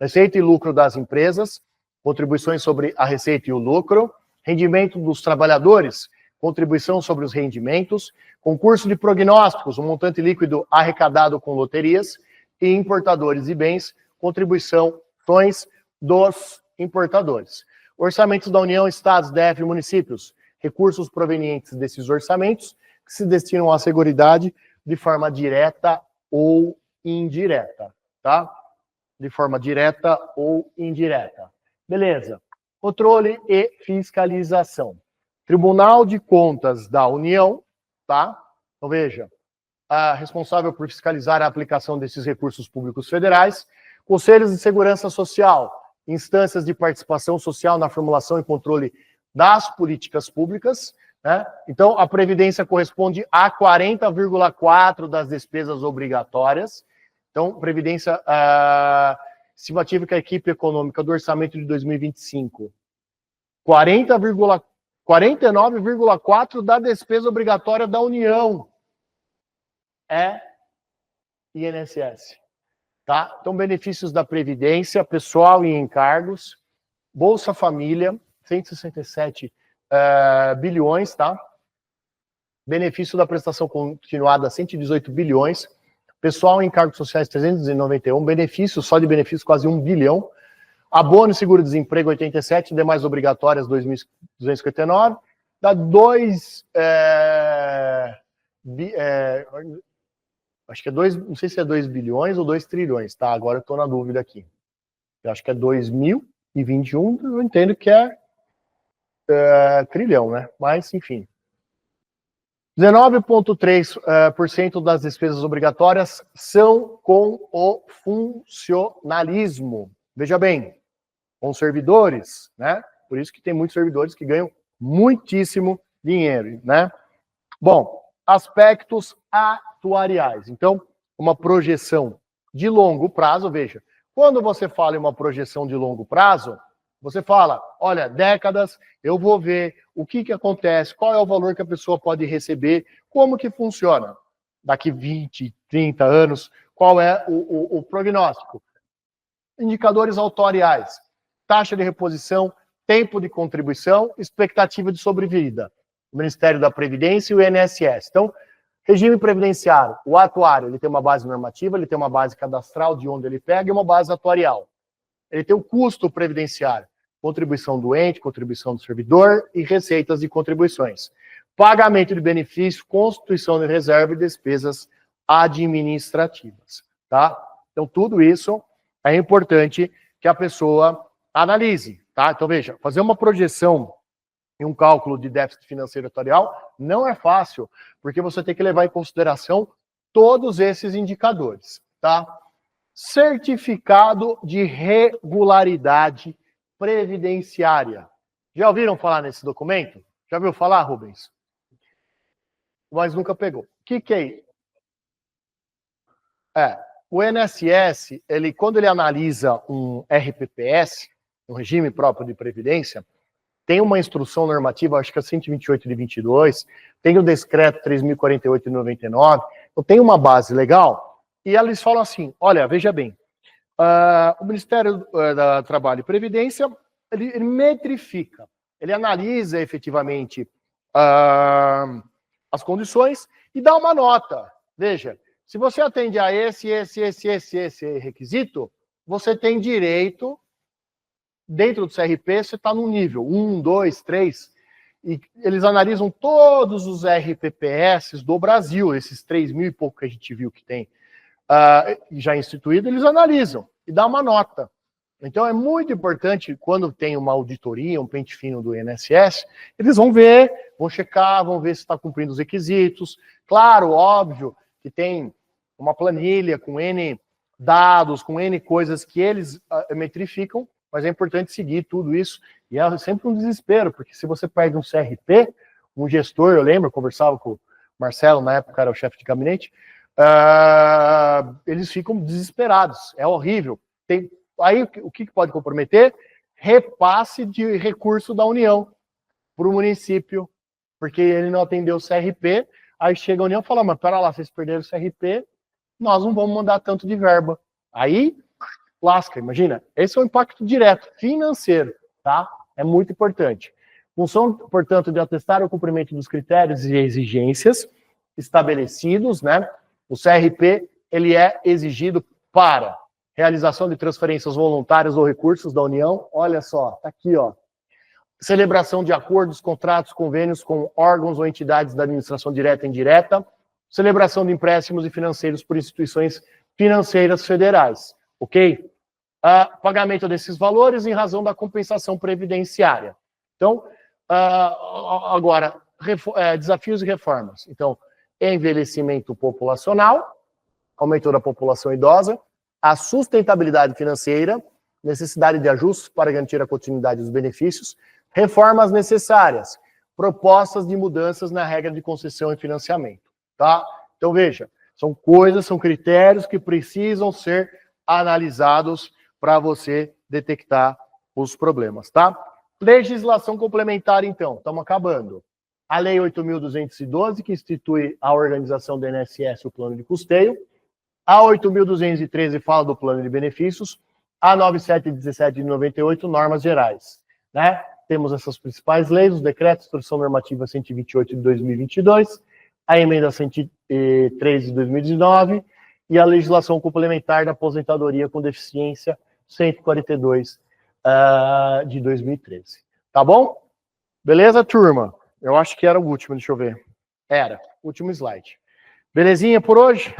receita e lucro das empresas, contribuições sobre a receita e o lucro, rendimento dos trabalhadores, contribuição sobre os rendimentos, concurso de prognósticos, um montante líquido arrecadado com loterias, e importadores de bens, contribuições dos importadores. Orçamentos da União, Estados, DF e municípios, recursos provenientes desses orçamentos, que se destinam à seguridade de forma direta ou indireta, tá? De forma direta ou indireta. Beleza. Controle e fiscalização. Tribunal de Contas da União, tá? Então, veja, responsável por fiscalizar a aplicação desses recursos públicos federais, conselhos de segurança social, instâncias de participação social na formulação e controle das políticas públicas, né? Então, a Previdência corresponde a 40,4% das despesas obrigatórias. Então, Previdência, estimativa que a equipe econômica do orçamento de 2025, 49,4% da despesa obrigatória da União é INSS. Tá? Então, benefícios da Previdência, pessoal e encargos, Bolsa Família, 167 bilhões, tá? Benefício da prestação continuada, 118 bilhões. Pessoal e encargos sociais, 391. Benefício, só de benefício, quase 1 bilhão. Abono e seguro-desemprego, 87. Demais obrigatórias, 2.259. Dá 2... acho que é 2... Não sei se é 2 bilhões ou 2 trilhões, tá? Agora eu tô na dúvida aqui. Eu acho que é 2021, eu entendo que é trilhão, né? Mas, enfim. 19,3% das despesas obrigatórias são com o funcionalismo. Veja bem, com servidores, né? Por isso que tem muitos servidores que ganham muitíssimo dinheiro, né? Bom, aspectos atuariais. Então, uma projeção de longo prazo, veja, quando você fala em uma projeção de longo prazo, você fala, olha, décadas, eu vou ver o que acontece, qual é o valor que a pessoa pode receber, como que funciona. Daqui 20, 30 anos, qual é o prognóstico. Indicadores atuariais, taxa de reposição, tempo de contribuição, expectativa de sobrevida. O Ministério da Previdência e o INSS. Então, regime previdenciário, o atuário, ele tem uma base normativa, ele tem uma base cadastral de onde ele pega e uma base atuarial. Ele tem o custo previdenciário, contribuição do ente, contribuição do servidor e receitas de contribuições. Pagamento de benefício, constituição de reserva e despesas administrativas, tá? Então, tudo isso é importante que a pessoa analise, tá? Então, veja, fazer uma projeção e um cálculo de déficit financeiro atuarial não é fácil, porque você tem que levar em consideração todos esses indicadores, tá? Certificado de regularidade previdenciária. Já ouviram falar nesse documento? Já ouviu falar, Rubens? Mas nunca pegou. O que é isso? O INSS, quando ele analisa um RPPS, um regime próprio de previdência, tem uma instrução normativa, acho que é 128 de 22, tem o decreto 3.048 de 99, então tem uma base legal. E eles falam assim, olha, veja bem, o Ministério da Trabalho e Previdência, ele metrifica, ele analisa efetivamente as condições e dá uma nota. Veja, se você atende a esse requisito, você tem direito, dentro do CRP, você está no nível 1, 2, 3, e eles analisam todos os RPPS do Brasil, esses 3.000 e pouco que a gente viu que tem, já instituído, eles analisam e dá uma nota. Então é muito importante, quando tem uma auditoria, um pente fino do INSS, eles vão ver, vão checar, vão ver se está cumprindo os requisitos. Claro, óbvio, que tem uma planilha com N dados, com N coisas que eles metrificam, mas é importante seguir tudo isso. E é sempre um desespero, porque se você perde um CRP, um gestor, eu lembro, eu conversava com o Marcelo, na época era o chefe de gabinete, eles ficam desesperados, é horrível. Aí o que pode comprometer? Repasse de recurso da União para o município, porque ele não atendeu o CRP, aí chega a União e fala, mas pera lá, vocês perderam o CRP, nós não vamos mandar tanto de verba. Aí, lasca, imagina. Esse é o impacto direto, financeiro, tá? É muito importante. Função, portanto, de atestar o cumprimento dos critérios e exigências estabelecidos, né? O CRP, ele é exigido para realização de transferências voluntárias ou recursos da União. Olha só, tá aqui, ó. Celebração de acordos, contratos, convênios com órgãos ou entidades da administração direta e indireta. Celebração de empréstimos e financeiros por instituições financeiras federais. Ok? Pagamento desses valores em razão da compensação previdenciária. Então, agora, desafios e reformas. Então, envelhecimento populacional, aumento da população idosa, a sustentabilidade financeira, necessidade de ajustes para garantir a continuidade dos benefícios, reformas necessárias, propostas de mudanças na regra de concessão e financiamento, tá? Então, veja, são coisas, são critérios que precisam ser analisados para você detectar os problemas, tá? Legislação complementar, então, estamos acabando. A Lei 8.212, que institui a organização do INSS, o plano de custeio. A 8.213 fala do plano de benefícios. A 9717 de 98, normas gerais, né? Temos essas principais leis, os decretos, Instrução Normativa 128 de 2022, a emenda 103 de 2019 e a legislação complementar da aposentadoria com deficiência 142 de 2013. Tá bom? Beleza, turma? Eu acho que era o último, deixa eu ver. Era, último slide. Belezinha por hoje?